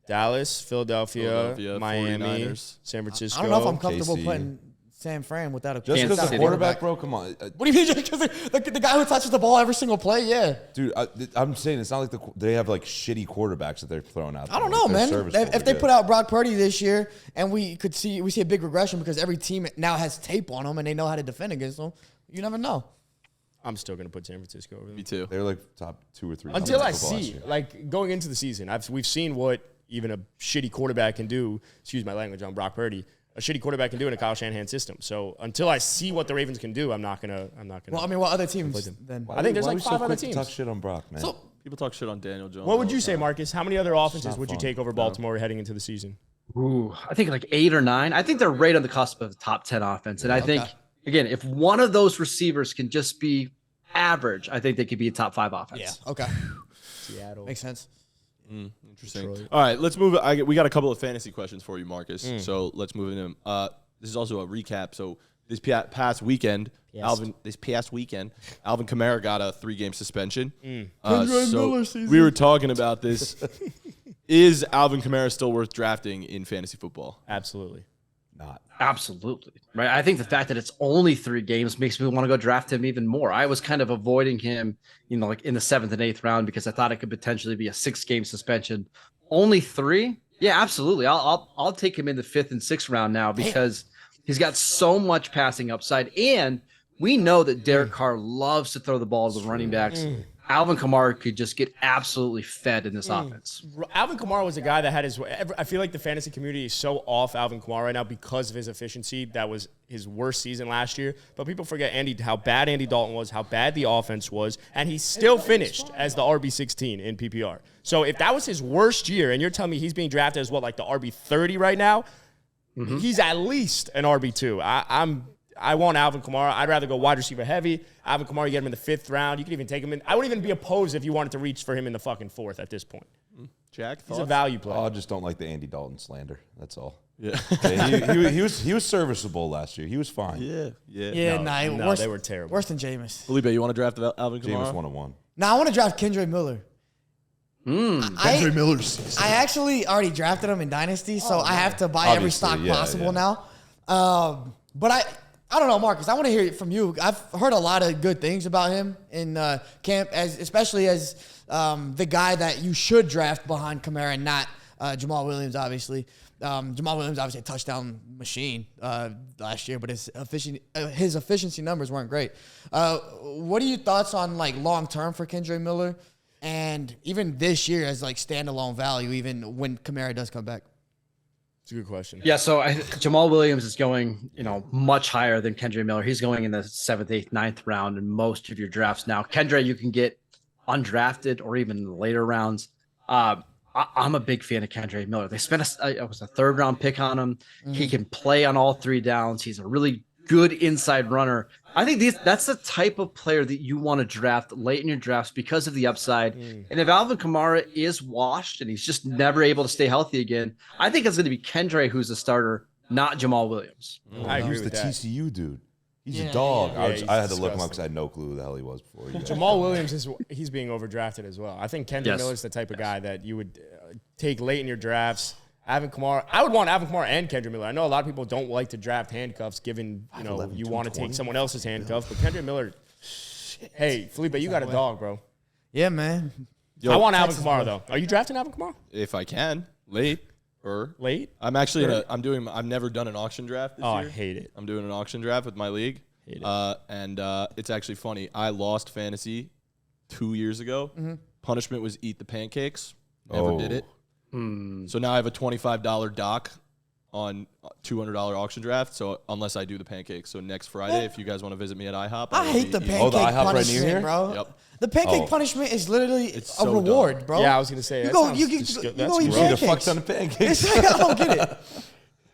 Dallas, Philadelphia, Miami, 49ers. San Francisco. I don't know if I'm comfortable KC. putting San Fran without a Just Kansas because the City. quarterback, bro. Come on, What do you mean? Because the guy who touches the ball every single play? Yeah. dude. I'm saying it's not like they have like shitty quarterbacks that they're throwing out. I don't there. know, Like, they're man. serviceable, If they yeah. put out Brock Purdy this year, and we see a big regression because every team now has tape on them and they know how to defend against them, you never know. I'm still going to put San Francisco over them. Me too. They're like top 2 or 3 Until I football last see, year. like, going into the season, we've seen what even a shitty quarterback can do. Excuse my language on Brock Purdy. A shitty quarterback can do in a Kyle Shanahan system. So until I see what the Ravens can do, I'm not gonna. Well, I mean, what other teams them. then? I think there's Why like we so 5 other quick to teams. talk shit on Brock, man. So People talk shit on Daniel Jones. What would all you the say, time. Marcus? How many other offenses not would you fun. take over Baltimore heading into the season? Ooh, I think like 8 or 9. I think they're right on the cusp of a top 10 offense. And I think, again, if one of those receivers can just be average, I think they could be a top 5 offense. Okay. Seattle. Makes sense. Interesting. Detroit. All right, let's move. We got a couple of fantasy questions for you, Marcus. So let's move into them. This is also a recap. So this past weekend, Alvin Kamara got a 3-game suspension. So we were talking about this. Is Alvin Kamara still worth drafting in fantasy football? Absolutely. Not. Absolutely. Right. I think the fact that it's only 3 games makes me want to go draft him even more. I was kind of avoiding him, like in the 7th and 8th round because I thought it could potentially be a 6-game suspension. Only 3? Yeah, absolutely. I'll take him in the 5th and 6th round now because he's got so much passing upside. And we know that Derek Carr loves to throw the ball to the running backs. Alvin Kamara could just get absolutely fed in this offense. Alvin Kamara was a guy that had his. I feel like the fantasy community is so off Alvin Kamara right now because of his efficiency. That was his worst season last year. But people forget how bad Andy Dalton was, how bad the offense was, and he still finished as the RB16 in PPR. So if that was his worst year, and you're telling me he's being drafted as like the RB30 right now, he's at least an RB2. I want Alvin Kamara. I'd rather go wide receiver heavy. Alvin Kamara, you get him in the 5th round. You could even take him in. I wouldn't even be opposed if you wanted to reach for him in the fucking 4th at this point. Jack, he's a value player. Oh, I just don't like the Andy Dalton slander. That's all. Yeah, he was serviceable last year. He was fine. No, they were terrible. Worse than Jameis. Felipe, you want to draft Alvin Kamara? Jameis 101. Now I want to draft Kendra Miller. Kendra Miller's season. I actually already drafted him in Dynasty, so I have to buy every stock possible now. But I don't know, Marcus. I want to hear it from you. I've heard a lot of good things about him in camp, especially as the guy that you should draft behind Kamara and not Jamal Williams, obviously. Jamal Williams, obviously, a touchdown machine last year, but his efficiency numbers weren't great. What are your thoughts on like long term for Kendra Miller, and even this year as like standalone value, even when Kamara does come back? It's a good question. Yeah, so Jamal Williams is going, much higher than Kendra Miller. He's going in the 7th, 8th, 9th round in most of your drafts now. Kendra, you can get undrafted or even in the later rounds. I'm a big fan of Kendra Miller. They spent a 3rd round pick on him. He can play on all 3 downs. He's a really good inside runner. I think that's the type of player that you want to draft late in your drafts because of the upside. And if Alvin Kamara is washed and he's just never able to stay healthy again, I think it's going to be Kendra who's the starter, not Jamal Williams. I agree He was with the that. TCU dude. He's a dog. Yeah, I had to look him up because I had no clue who the hell he was before. Jamal Williams he's being overdrafted as well. I think Kendra Miller's the type of guy that you would take late in your drafts. Alvin Kamara, I would want Alvin Kamara and Kendra Miller. I know a lot of people don't like to draft handcuffs, given you want to take someone else's handcuff, but Kendra Miller. Hey, Felipe, you got a dog, bro. Yeah, man. Yo, I want Alvin Kamara though. Are you drafting Alvin Kamara? If I can, late. I'm actually I've never done an auction draft this year. I hate it. I'm doing an auction draft with my league. Hate it. And it's actually funny. I lost fantasy 2 years ago. Punishment was eat the pancakes. Never did it. So now I have a $25 doc on $200 auction draft. So unless I do the pancakes. So next Friday, if you guys want to visit me at IHOP. I hate the pancake the IHOP right punishment, near here? bro. Yep. The pancake punishment is literally It's a so reward, dumb. bro. Yeah, I was gonna say You that go, sounds you disgu- go that's eat gross. You eat a pancakes. fuck ton of pancakes. It's like, I don't get it.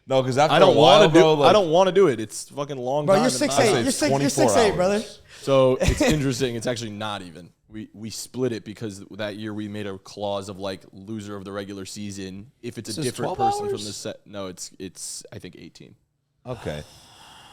No, because after I don't a while, want to do. bro, I don't want to do it. It's fucking long. Bro, time you're in 6'8". time. You're 24 6'8", brother. So it's interesting. It's actually not even. We split it because that year we made a clause of like loser of the regular season if it's a This is different 12 person from hours? the set. No, it's I think 18. Okay.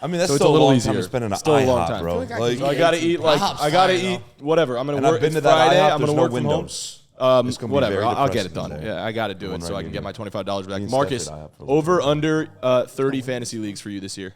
I mean, that's So it's still a little long time easier. to spend in an Still a long IHOP, time. bro. I feel like I Like, could So I gotta eat like IHOP's I gotta fire, eat whatever. I'm gonna and work. I've been It's to that Friday. IHOP. I'm There's gonna no work from home. windows. It's gonna be Whatever. very I'll get it depressing done. there. Yeah, I got to do The it one so I right can here. get my $25 back. Me and Marcus, Steph did IHOP for a over little under 30 fantasy leagues for you this year.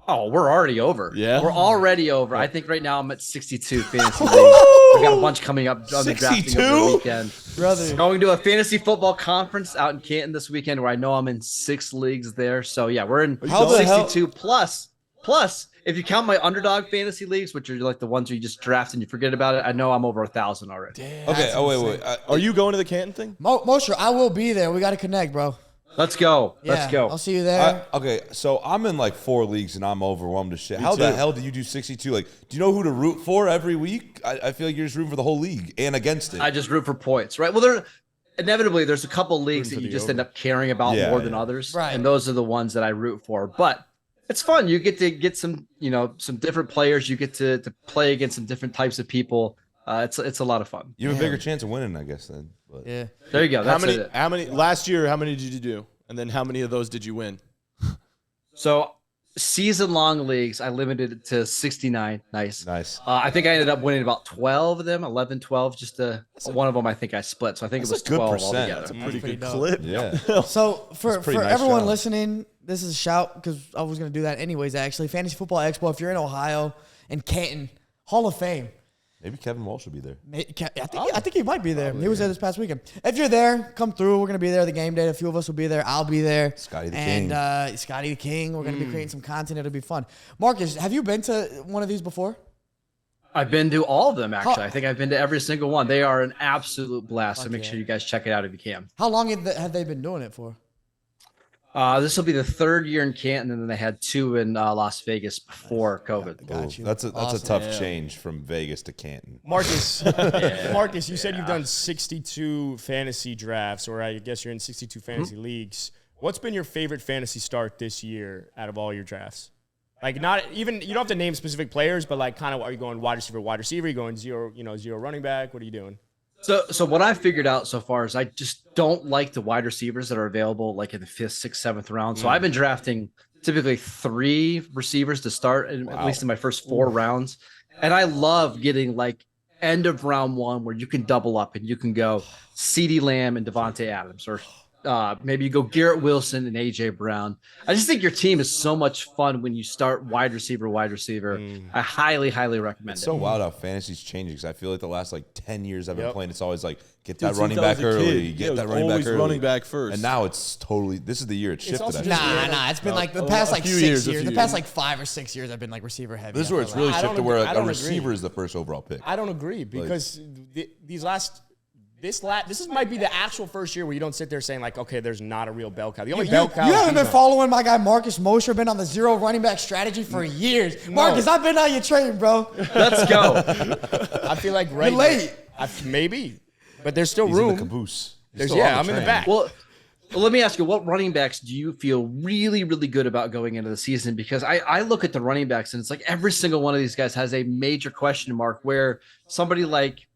Oh, we're already over. Yeah? We're already over. I think right now I'm at 62 fantasy leagues. I got a bunch coming up on the drafting over the weekend. Brother. Going to a fantasy football conference out in Canton this weekend where I know I'm in 6 leagues there. So yeah, we're in How the hell- 62 plus. Plus, if you count my underdog fantasy leagues, which are like the ones where you just draft and you forget about it, I know I'm over 1,000 already. Okay. Oh wait. Are you going to the Canton thing? Mosher, I will be there. We got to connect, bro. Let's go. Yeah, Let's go. I'll see you there. Okay, so I'm in like 4 leagues and I'm overwhelmed as shit. How the hell do you do 62? Like, do you know who to root for every week? I feel like you're just rooting for the whole league and against it. I just root for points, right? Well, there's a couple leagues that you just end up caring about more than others, Right. and those are the ones that I root for. But it's fun. You get to get some different players. You get to play against some different types of people. It's a lot of fun. You have a bigger chance of winning, I guess, then. But. Yeah. There you go. That's it. How many last year? How many did you do? And then how many of those did you win? So season-long leagues, I limited it to 69. Nice. I think I ended up winning about 12 of them, 11, 12. Just one of them I think I split. So I think it was a good 12 percent. altogether. That's a Pretty pretty good dope. clip. Yeah. So for pretty nice everyone job. listening, this is a shout because I was going to do that anyways, actually. Fantasy Football Expo, if you're in Ohio and Canton, Hall of Fame. Maybe Kevin Walsh will be there. I think he might be there. He was there this past weekend. If you're there, come through. We're going to be there the game day. A few of us will be there. I'll be there. Scotty the King. King. Scotty the King. We're going to be creating some content. It'll be fun. Marcus, have you been to one of these before? I've been to all of them, actually. I think I've been to every single one. They are an absolute blast. So make sure you guys check it out if you can. How long have they been doing it for? This will be the 3rd year in Canton, and then they had 2 in Las Vegas before COVID. Got you. That's a tough change from Vegas to Canton. Marcus, Marcus, you said you've done 62 fantasy drafts, or I guess you're in 62 fantasy leagues. What's been your favorite fantasy start this year out of all your drafts? Like, not even, you don't have to name specific players, but like kind of, are you going wide receiver? Are you going zero running back? What are you doing? So what I've figured out so far is I just don't like the wide receivers that are available like in the 5th, 6th, 7th round. So I've been drafting typically 3 receivers to start, at least in my first 4 rounds. And I love getting like end of round 1 where you can double up and you can go CeeDee Lamb and Devontae Adams, or maybe you go Garrett Wilson and AJ Brown. I just think your team is so much fun when you start wide receiver. I highly, highly recommend it. It's so wild how fantasy's changing, because I feel like the last like 10 years I've been playing, it's always like get that running back early, get that running back early. Running back first. And now it's totally, this is the year it shifted. Nah. It's been like the past like 6 years. The past like 5 or 6 years, I've been like receiver heavy. This is where it's really shifted, where a receiver is the first overall pick. I don't agree, because this might be the actual first year where you don't sit there saying like, okay, there's not a real bell cow. The only bell cow. You haven't been following my guy Marcus Mosher, been on the 0 running back strategy for years. No. Marcus, I've been on your train, bro. Let's go. I feel like You're late. Maybe, but there's still He's room. in the caboose. I'm in the back. Well, let me ask you, what running backs do you feel really, really good about going into the season? Because I look at the running backs and it's like every single one of these guys has a major question mark, where somebody like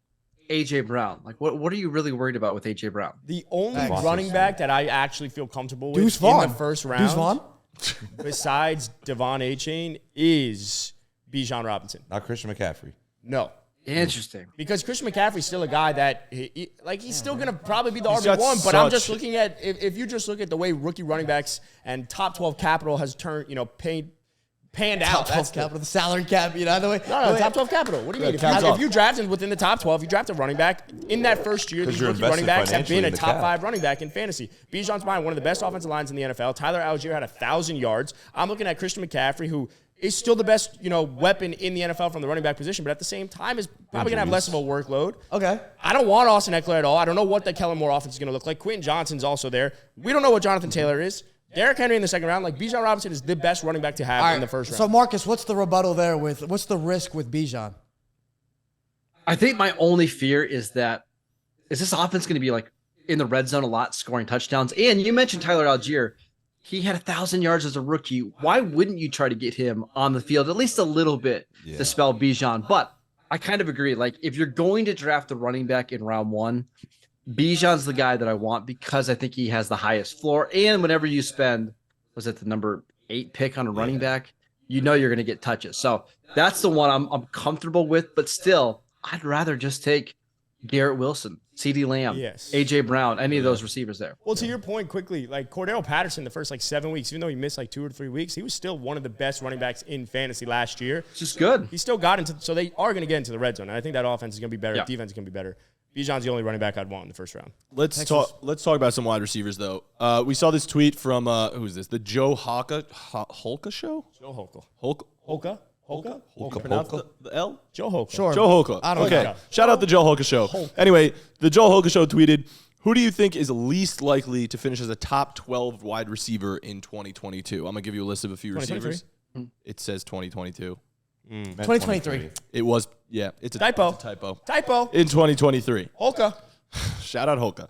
AJ Brown, like what are you really worried about with AJ Brown? The only running back that I actually feel comfortable with in the first round, besides Devon A-Chain, is Bijan Robinson. Not Christian McCaffrey. No. Interesting. Because Christian McCaffrey's still a guy that he's still going to probably be the RB1, but I'm just looking at, if you just look at the way rookie running backs and top 12 capital has panned out. Top 12 capital, the salary cap, the way. No, top 12 capital. What do you mean? If you drafted within the top 12, you draft a running back in that first year, these rookie running backs have been a top 5 running back in fantasy. Bijan's behind one of the best offensive lines in the NFL. Tyler Algier had 1,000 yards. I'm looking at Christian McCaffrey, who is still the best, weapon in the NFL from the running back position, but at the same time is probably going to have less of a workload. Okay. I don't want Austin Eckler at all. I don't know what the Kellen Moore offense is going to look like. Quentin Johnson's also there. We don't know what Jonathan Taylor is. Derrick Henry in the second round, like Bijan Robinson is the best running back to have in the first round. So Marcus, what's the rebuttal there what's the risk with Bijan? I think my only fear is this offense going to be like in the red zone a lot, scoring touchdowns? And you mentioned Tyler Algier. He had 1,000 yards as a rookie. Why wouldn't you try to get him on the field at least a little bit to spell Bijan? But I kind of agree. Like, if you're going to draft a running back in round 1, Bijan's the guy that I want, because I think he has the highest floor. And whenever you spend, was it the number 8 pick on a running back, you're going to get touches. So that's the one I'm comfortable with. But still, I'd rather just take Garrett Wilson, CeeDee Lamb, AJ Brown, any of those receivers there. Well, to your point quickly, like Cordell Patterson, the first 7 weeks, even though he missed 2 or 3 weeks, he was still one of the best running backs in fantasy last year. It's just good. He still got into, so they are going to get into the red zone. And I think that offense is going to be better. Defense is going to be better. Bijan's the only running back I'd want in the first round. Let's talk about some wide receivers, though. We saw this tweet from, who is this? The Joe Holka show? Joe Holka? Pronounce the L? Joe Holka. Sure. Joe Holka. I don't know. Shout out the Joe Holka show. Anyway, the Joe Holka show tweeted, who do you think is least likely to finish as a top 12 wide receiver in 2022? I'm going to give you a list of a few receivers. It says 2022. 2023. It was, it's a typo. Typo. In 2023. Holka. Shout out Holka.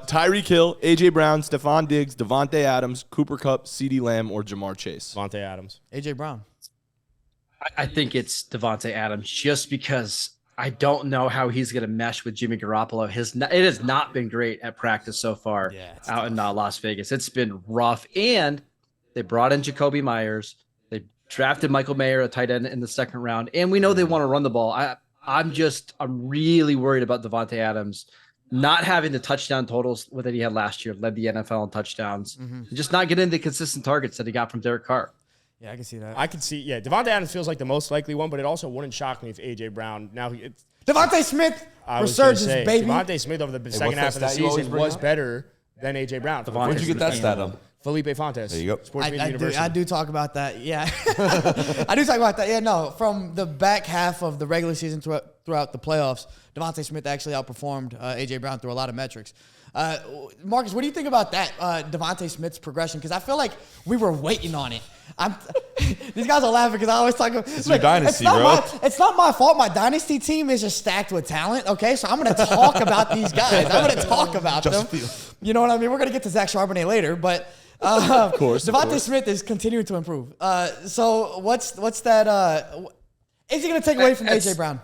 Tyreek Hill, AJ Brown, Stephon Diggs, Devontae Adams, Cooper Kupp, CeeDee Lamb, or Jamar Chase. Devontae Adams. AJ Brown. I think it's Devontae Adams, just because I don't know how he's going to mesh with Jimmy Garoppolo. It has not been great at practice so far out in Las Vegas. It's been rough. And they brought in Jacoby Myers. They drafted Michael Mayer, a tight end, in the second round. And we know they want to run the ball. I'm really worried about Devontae Adams not having the touchdown totals that he had last year, led the NFL in touchdowns, just not getting the consistent targets that he got from Derek Carr. Yeah, I can see that. Devontae Adams feels like the most likely one, but it also wouldn't shock me if AJ Brown Devontae Smith resurgence, baby. Devontae Smith over the second half of the season was better than AJ Brown. Where'd you get that stat on? Felipe Fontes. There you go. Sports Media University. I do talk about that. Yeah, I do talk about that. Yeah, no, from the back half of the regular season throughout the playoffs, Devontae Smith actually outperformed A.J. Brown through a lot of metrics. Marcus, what do you think about that, Devontae Smith's progression? Because I feel like we were waiting on it. These guys are laughing because I always talk about it's your dynasty, bro. It's not my fault. My dynasty team is just stacked with talent, okay? So I'm going to talk about these guys. I'm going to talk about them. You know what I mean? We're going to get to Zach Charbonnet later, but of course, Devontae Smith is continuing to improve. So what's that? Is he going to take away from A.J. Brown?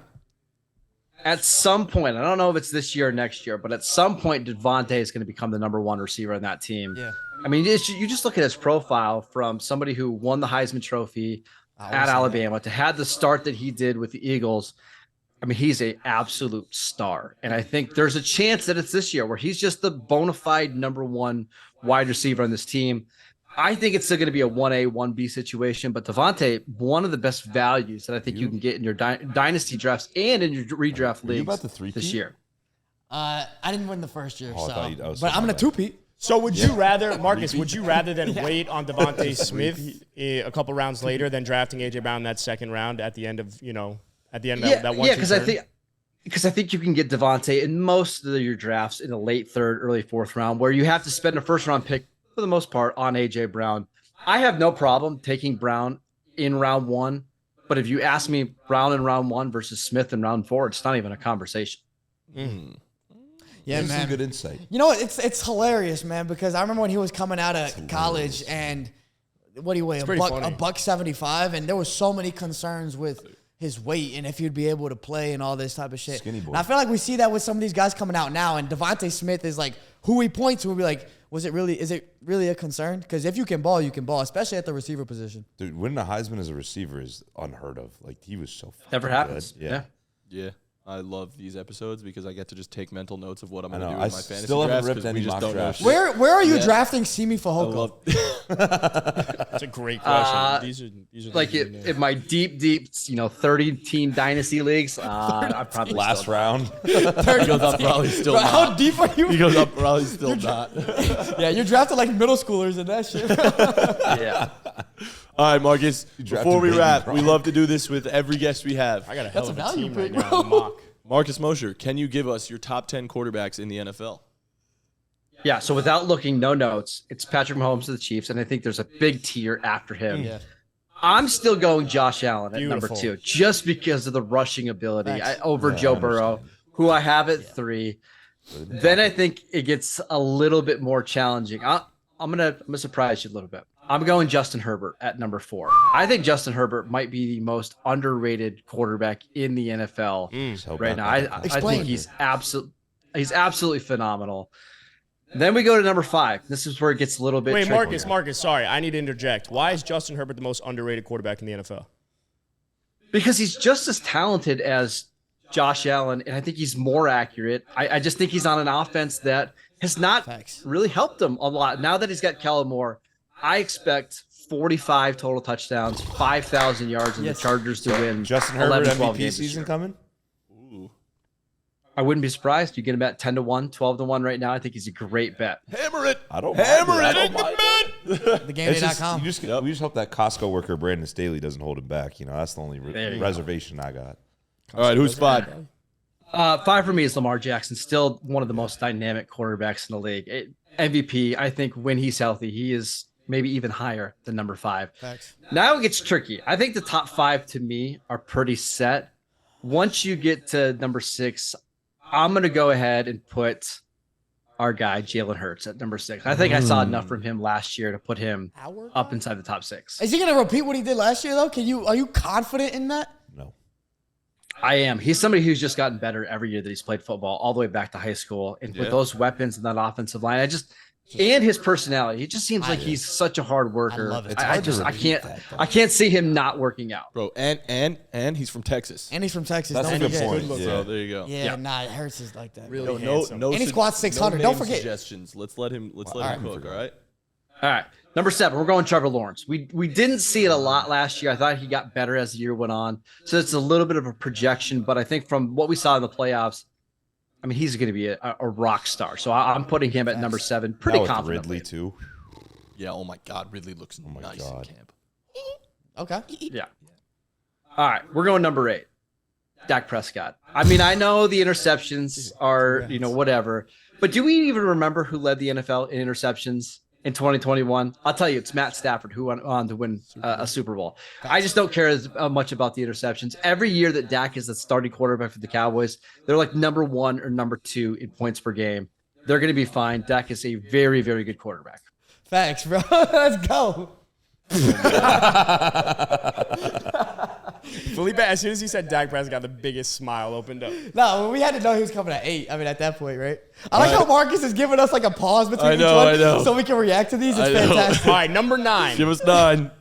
At some point, I don't know if it's this year or next year, but at some point, Devontae is going to become the number one receiver on that team. Yeah. I mean, you just look at his profile from somebody who won the Heisman Trophy at Alabama to have the start that he did with the Eagles. I mean, he's an absolute star. And I think there's a chance that it's this year where he's just the bona fide number one wide receiver on this team. I think it's still going to be a 1A, 1B situation, but Devontae, one of the best values that I think you can get in your dynasty drafts and in your redraft leagues this year. I didn't win the first year, but I'm going to two-peat. So would you rather, Marcus, would you rather than wait on Devontae Smith a couple rounds later than drafting A.J. Brown in that second round at the end of, that one? Yeah, because I think you can get Devontae in most of your drafts in the late third, early fourth round, where you have to spend a first-round pick for the most part on A.J. Brown. I have no problem taking Brown in round one, but if you ask me Brown in round one versus Smith in round four, it's not even a conversation. Mm-hmm. Yeah, this man. is good insight. You know, it's hilarious, man, because I remember when he was coming out of college and what do you weigh? $175, and there was so many concerns with his weight and if he'd be able to play and all this type of shit. Skinny boy. And I feel like we see that with some of these guys coming out now, and Devontae Smith is like who we point to and be like, is it really a concern? Because if you can ball, especially at the receiver position. Dude, winning a Heisman as a receiver is unheard of. Like, he was so never happens. Good. Yeah. I love these episodes because I get to just take mental notes of what I'm going to do in my fantasy still drafts. haven't ripped any mock drafts. Where are you drafting Simi Fehoko? That's a great question. These are like in my deep 30-team dynasty leagues. I probably last round. 30 goes up probably still Bro, not. how deep are you? He goes up probably still not. Yeah, you're drafted like middle schoolers in that shit. Yeah. All right, Marcus, before we wrap, we love to do this with every guest we have. I got a hell of a team right pick, now. Mock. Marcus Mosher, can you give us your top 10 quarterbacks in the NFL? Yeah, so without looking, no notes, it's Patrick Mahomes of the Chiefs, and I think there's a big tier after him. Yeah. I'm still going Josh Allen at number 2, just because of the rushing ability over Joe Burrow, who I have at 3. Then I think it gets a little bit more challenging. I'm gonna surprise you a little bit. I'm going Justin Herbert at number 4. I think Justin Herbert might be the most underrated quarterback in the NFL right now. I think he's absolutely phenomenal. Then we go to number 5. This is where it gets a little bit tricky. Marcus, sorry. I need to interject. Why is Justin Herbert the most underrated quarterback in the NFL? Because he's just as talented as Josh Allen, and I think he's more accurate. I just think he's on an offense that has not really helped him a lot. Now that he's got Kellen Moore, I expect 45 total touchdowns, 5,000 yards, and the Chargers to win. Justin Herbert MVP season coming? Ooh. I wouldn't be surprised. You get him at 10-1, 12-1 right now. I think he's a great bet. Hammer it. I don't mind it. TheGameDay.com. We just hope that Costco worker Brandon Staley doesn't hold him back. That's the only reservation I got. All right, who's 5? 5 for me is Lamar Jackson. Still one of the most dynamic quarterbacks in the league. MVP, I think when he's healthy, he is maybe even higher than number 5. Now it gets tricky. I think the top 5 to me are pretty set. Once you get to number 6, I'm going to go ahead and put our guy Jalen Hurts at number 6. I think I saw enough from him last year to put him up inside the top 6. Is he going to repeat what he did last year, though? Are you confident in that? No. I am. He's somebody who's just gotten better every year that he's played football, all the way back to high school. And with those weapons and that offensive line, and his personality, it just seems like he's such a hard worker. I love it. I can't see him not working out, bro. And he's from Texas. And he's from Texas. That's a good point. So there you go. Yeah, nah, it hurts is like that. Really no. And he squats 600. Don't forget suggestions. Let's let him cook. All right. All right. Number 7, we're going Trevor Lawrence. We didn't see it a lot last year. I thought he got better as the year went on. So it's a little bit of a projection, but I think from what we saw in the playoffs, I mean, he's going to be a rock star. So I'm putting him at number 7 pretty confidently. Ridley too. Yeah. Oh my God, Ridley looks nice in camp. Okay. Yeah. All right, we're going number 8. Dak Prescott. I mean, I know the interceptions are, whatever, but do we even remember who led the NFL in interceptions in 2021? I'll tell you, it's Matt Stafford who went on to win a Super Bowl. I just don't care as much about the interceptions. Every year that Dak is the starting quarterback for the Cowboys, they're like number 1 or number 2 in points per game. They're going to be fine. Dak is a very, very good quarterback. Facts, bro. Let's go. Felipe, as soon as he said Dak Prescott, the biggest smile opened up. No, we had to know he was coming at 8. I mean, at that point, right? I like how Marcus is giving us like a pause between each one so we can react to these. It's fantastic. All right, number 9. Give us 9.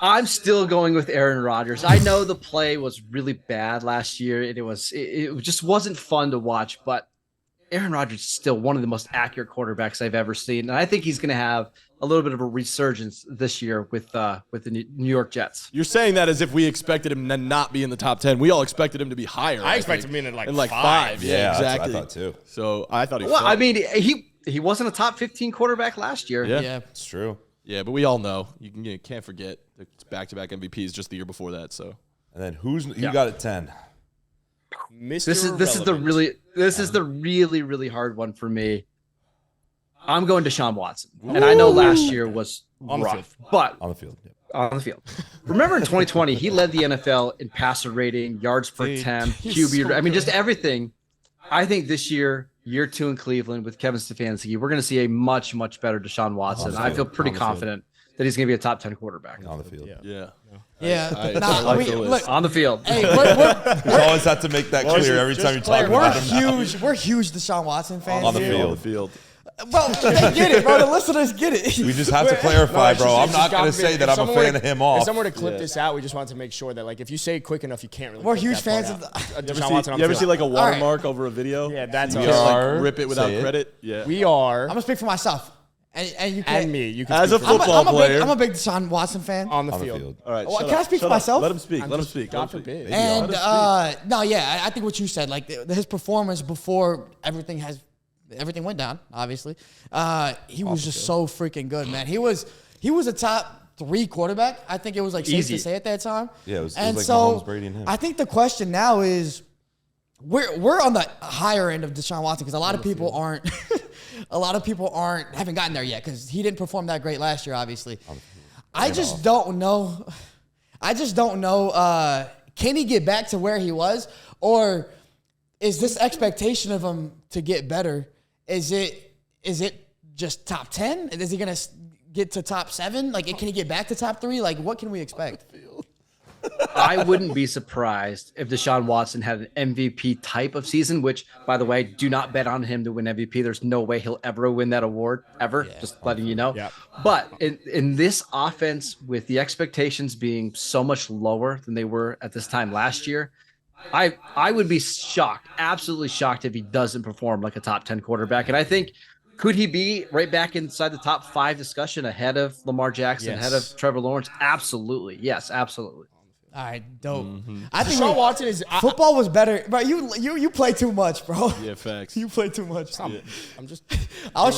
I'm still going with Aaron Rodgers. I know the play was really bad last year, and it just wasn't fun to watch, but Aaron Rodgers is still one of the most accurate quarterbacks I've ever seen. And I think he's going to have a little bit of a resurgence this year with the New York Jets. You're saying that as if we expected him to not be in the top 10. We all expected him to be higher. I expected him to be in like 5. Yeah, exactly. I thought too. So I thought he was. Well, I mean, he wasn't a top 15 quarterback last year. Yeah, it's true. Yeah, but we all know you can't forget the back-to-back MVPs just the year before that. So, and then who got at 10? This is the really, really hard one for me. I'm going to Deshaun Watson. And I know last year was rough, but on the field. Yeah. On the field. Remember in 2020, he led the NFL in passer rating, yards per attempt, QB. I mean, just everything. I think this year 2 in Cleveland with Kevin Stefanski, we're going to see a much, much better Deshaun Watson. I feel pretty confident that he's going to be a top 10 quarterback. On the field. Yeah. Look, on the field. Hey, you always have to make that clear every time you talk about him. We're huge Deshaun Watson fans. On the field. Well, they get it, bro. The listeners get it. We just have to clarify, bro. I'm not going to say that I'm a fan of him off. If someone were to clip this out, we just wanted to make sure that, like, if you say it quick enough, you can't really. We're huge fans of Deshaun Watson. You ever see like a watermark over a video? Yeah, that's you just like rip it without credit. Yeah, we are. I'm gonna speak for myself, and you can. And me. You can as a football player. I'm a big Deshaun Watson fan. On the field. All right. Can I speak for myself? Let him speak. Let him speak. God forbid. And no, yeah, I think what you said, like his performance before everything went down, obviously. He was just so freaking good, man. He was a top 3 quarterback. I think it was like safe to say at that time. Yeah, it was and like so Mahomes, Brady, and him. I think the question now is we're on the higher end of Deshaun Watson because a lot of people haven't gotten there yet because he didn't perform that great last year, obviously. I just don't know. Can he get back to where he was, or is this expectation of him to get better? Is it just top 10? Is he gonna get to top 7? Like, can he get back to top 3? Like, what can we expect? I wouldn't be surprised if Deshaun Watson had an MVP type of season, which, by the way, do not bet on him to win MVP. There's no way he'll ever win that award, ever. Yeah, just letting you know. Yeah. But in this offense, with the expectations being so much lower than they were at this time last year, I would be shocked, absolutely shocked if he doesn't perform like a top 10 quarterback. And I think, could he be right back inside the top 5 discussion ahead of Lamar Jackson, ahead of Trevor Lawrence? Absolutely. Yes, absolutely. All right, dope. Mm-hmm. I think Deshaun Watson is football was better, but you play too much, bro. Yeah, facts. You play too much. I'm just. I was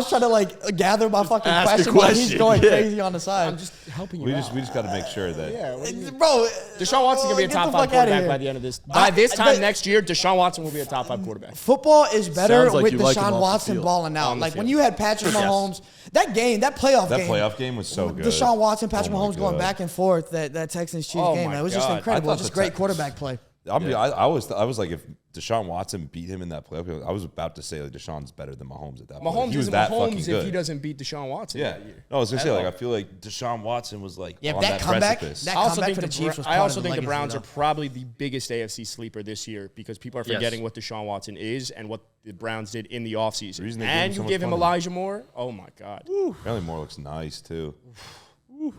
trying to like gather my fucking question while he's going crazy on the side. I'm just helping you. We just got to make sure that. Bro, Deshaun Watson's gonna be a top 5 quarterback by the end of this. By this time next year, Deshaun Watson will be a top 5 quarterback. Football is better like with you like him Deshaun off the Watson field. balling out. Like when you had Patrick Mahomes, that playoff game was so good. Deshaun Watson, Patrick Mahomes going back and forth. That Texans Chiefs game, it was just incredible. Just great quarterback play. I was like, if Deshaun Watson beat him in that playoff game, I was about to say like Deshaun's better than Mahomes at that point. Mahomes He was isn't that Mahomes fucking good. if he doesn't beat Deshaun Watson. Yeah. No, I was gonna say like I feel like Deshaun Watson was like on that comeback. precipice. That I also comeback think for the Chiefs was I part also of the think the legacy, Browns though. are probably the biggest AFC sleeper this year because people are forgetting what Deshaun Watson is and what the Browns did in the offseason. And you give him Elijah Moore. Oh my God. Apparently Moore looks nice too.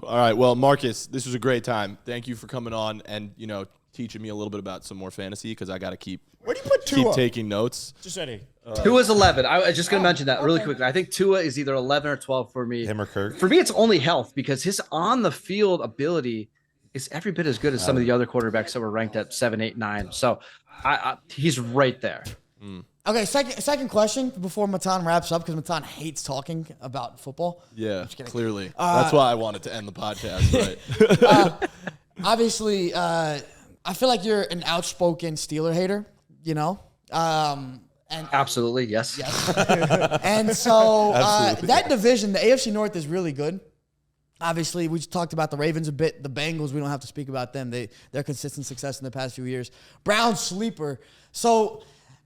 All right, well, Marcus, this was a great time. Thank you for coming on and teaching me a little bit about some more fantasy because I got to keep Where do you put Tua? keep taking notes. Just ready. Tua's 11. I was just going to mention that really quickly. I think Tua is either 11 or 12 for me. Him or Kirk? For me, it's only health because his on-the-field ability is every bit as good as some of the other quarterbacks that were ranked at 7, 8, 9. So he's right there. Okay, second question before Matan wraps up, because Matan hates talking about football. Yeah, clearly. That's why I wanted to end the podcast, right? Obviously, I feel like you're an outspoken Steeler hater, you know? And Absolutely, yes. And so Absolutely. that division, the AFC North, is really good. Obviously, we just talked about the Ravens a bit. The Bengals, we don't have to speak about them. Their consistent success in the past few years. Browns, sleeper. So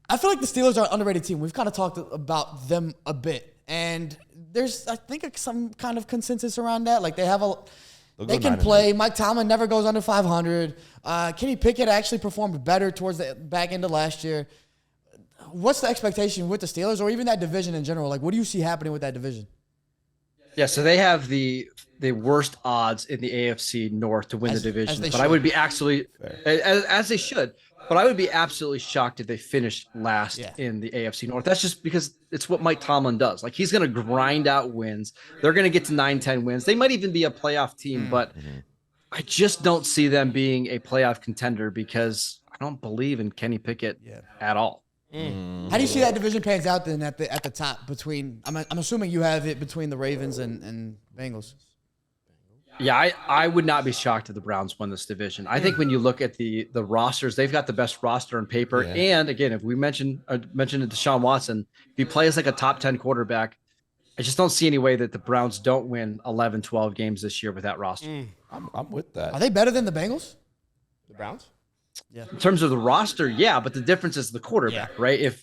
I feel like the Steelers are an underrated team. We've kind of talked about them a bit. And there's, I think, some kind of consensus around that. Like, they can play. Mike Tomlin never goes under 500. Kenny Pickett actually performed better towards the back end of last year. What's the expectation with the Steelers, or even that division in general? Like, what do you see happening with that division? Yeah, so they have the worst odds in the AFC North to win the division. But I would be as they should. But I would be absolutely shocked if they finished last in the AFC North. That's just because it's what Mike Tomlin does. Like, he's going to grind out wins. They're going to get to 9-10 wins. They might even be a playoff team, but I just don't see them being a playoff contender because I don't believe in Kenny Pickett at all. How do you see that division pans out then at the top between? I'm assuming you have it between the Ravens and Bengals. Yeah, I would not be shocked if the Browns won this division. I think when you look at the rosters, they've got the best roster on paper. Yeah. And again, if we mentioned it to Deshaun Watson, if he plays like a top 10 quarterback, I just don't see any way that the Browns don't win 11, 12 games this year with that roster. I'm with that. Are they better than the Bengals? The Browns? Yeah. In terms of the roster, yeah, but the difference is the quarterback, right?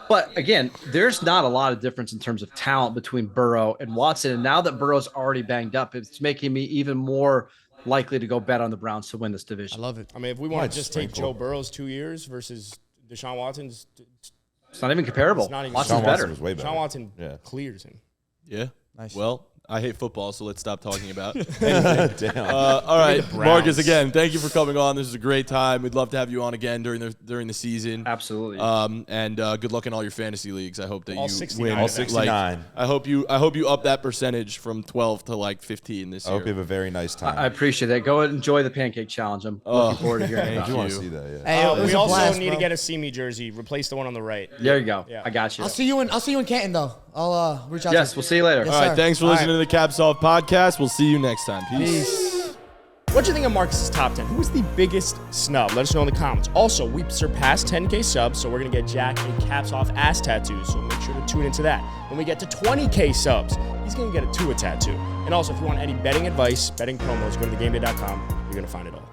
But again, there's not a lot of difference in terms of talent between Burrow and Watson. And now that Burrow's already banged up, it's making me even more likely to go bet on the Browns to win this division. I love it. I mean, if we want to just take Joe Burrow's 2 years versus Deshaun Watson's, it's not even comparable. Watson's better. Was way better. Deshaun Watson clears him. Yeah. Nice. Well, I hate football, so let's stop talking about it. Damn. All right, Marcus, again, thank you for coming on. This is a great time. We'd love to have you on again during the season. Absolutely. And good luck in all your fantasy leagues. I hope that all you 69 win. All 69. I hope you up that percentage from 12 to like 15 this year. I hope you have a very nice time. I appreciate that. Go and enjoy the pancake challenge. I'm looking forward to hearing I about do it. want to see that. Yeah. Hey, We also need to get a See Me jersey. Replace the one on the right. There you go. Yeah. I got you. I'll see you in Canton though. I'll reach out. Yes, to you. we'll see you later. Yes, All right, sir. thanks for listening to the Caps Off podcast. We'll see you next time. Peace. What do you think of Marcus's top 10? Who was the biggest snub? Let us know in the comments. Also, we surpassed 10K subs, so we're going to get Jack a Caps Off ass tattoo, so make sure to tune into that. When we get to 20K subs, he's going to get a Tua tattoo. And also, if you want any betting advice, betting promos, go to thegameday.com. You're going to find it all.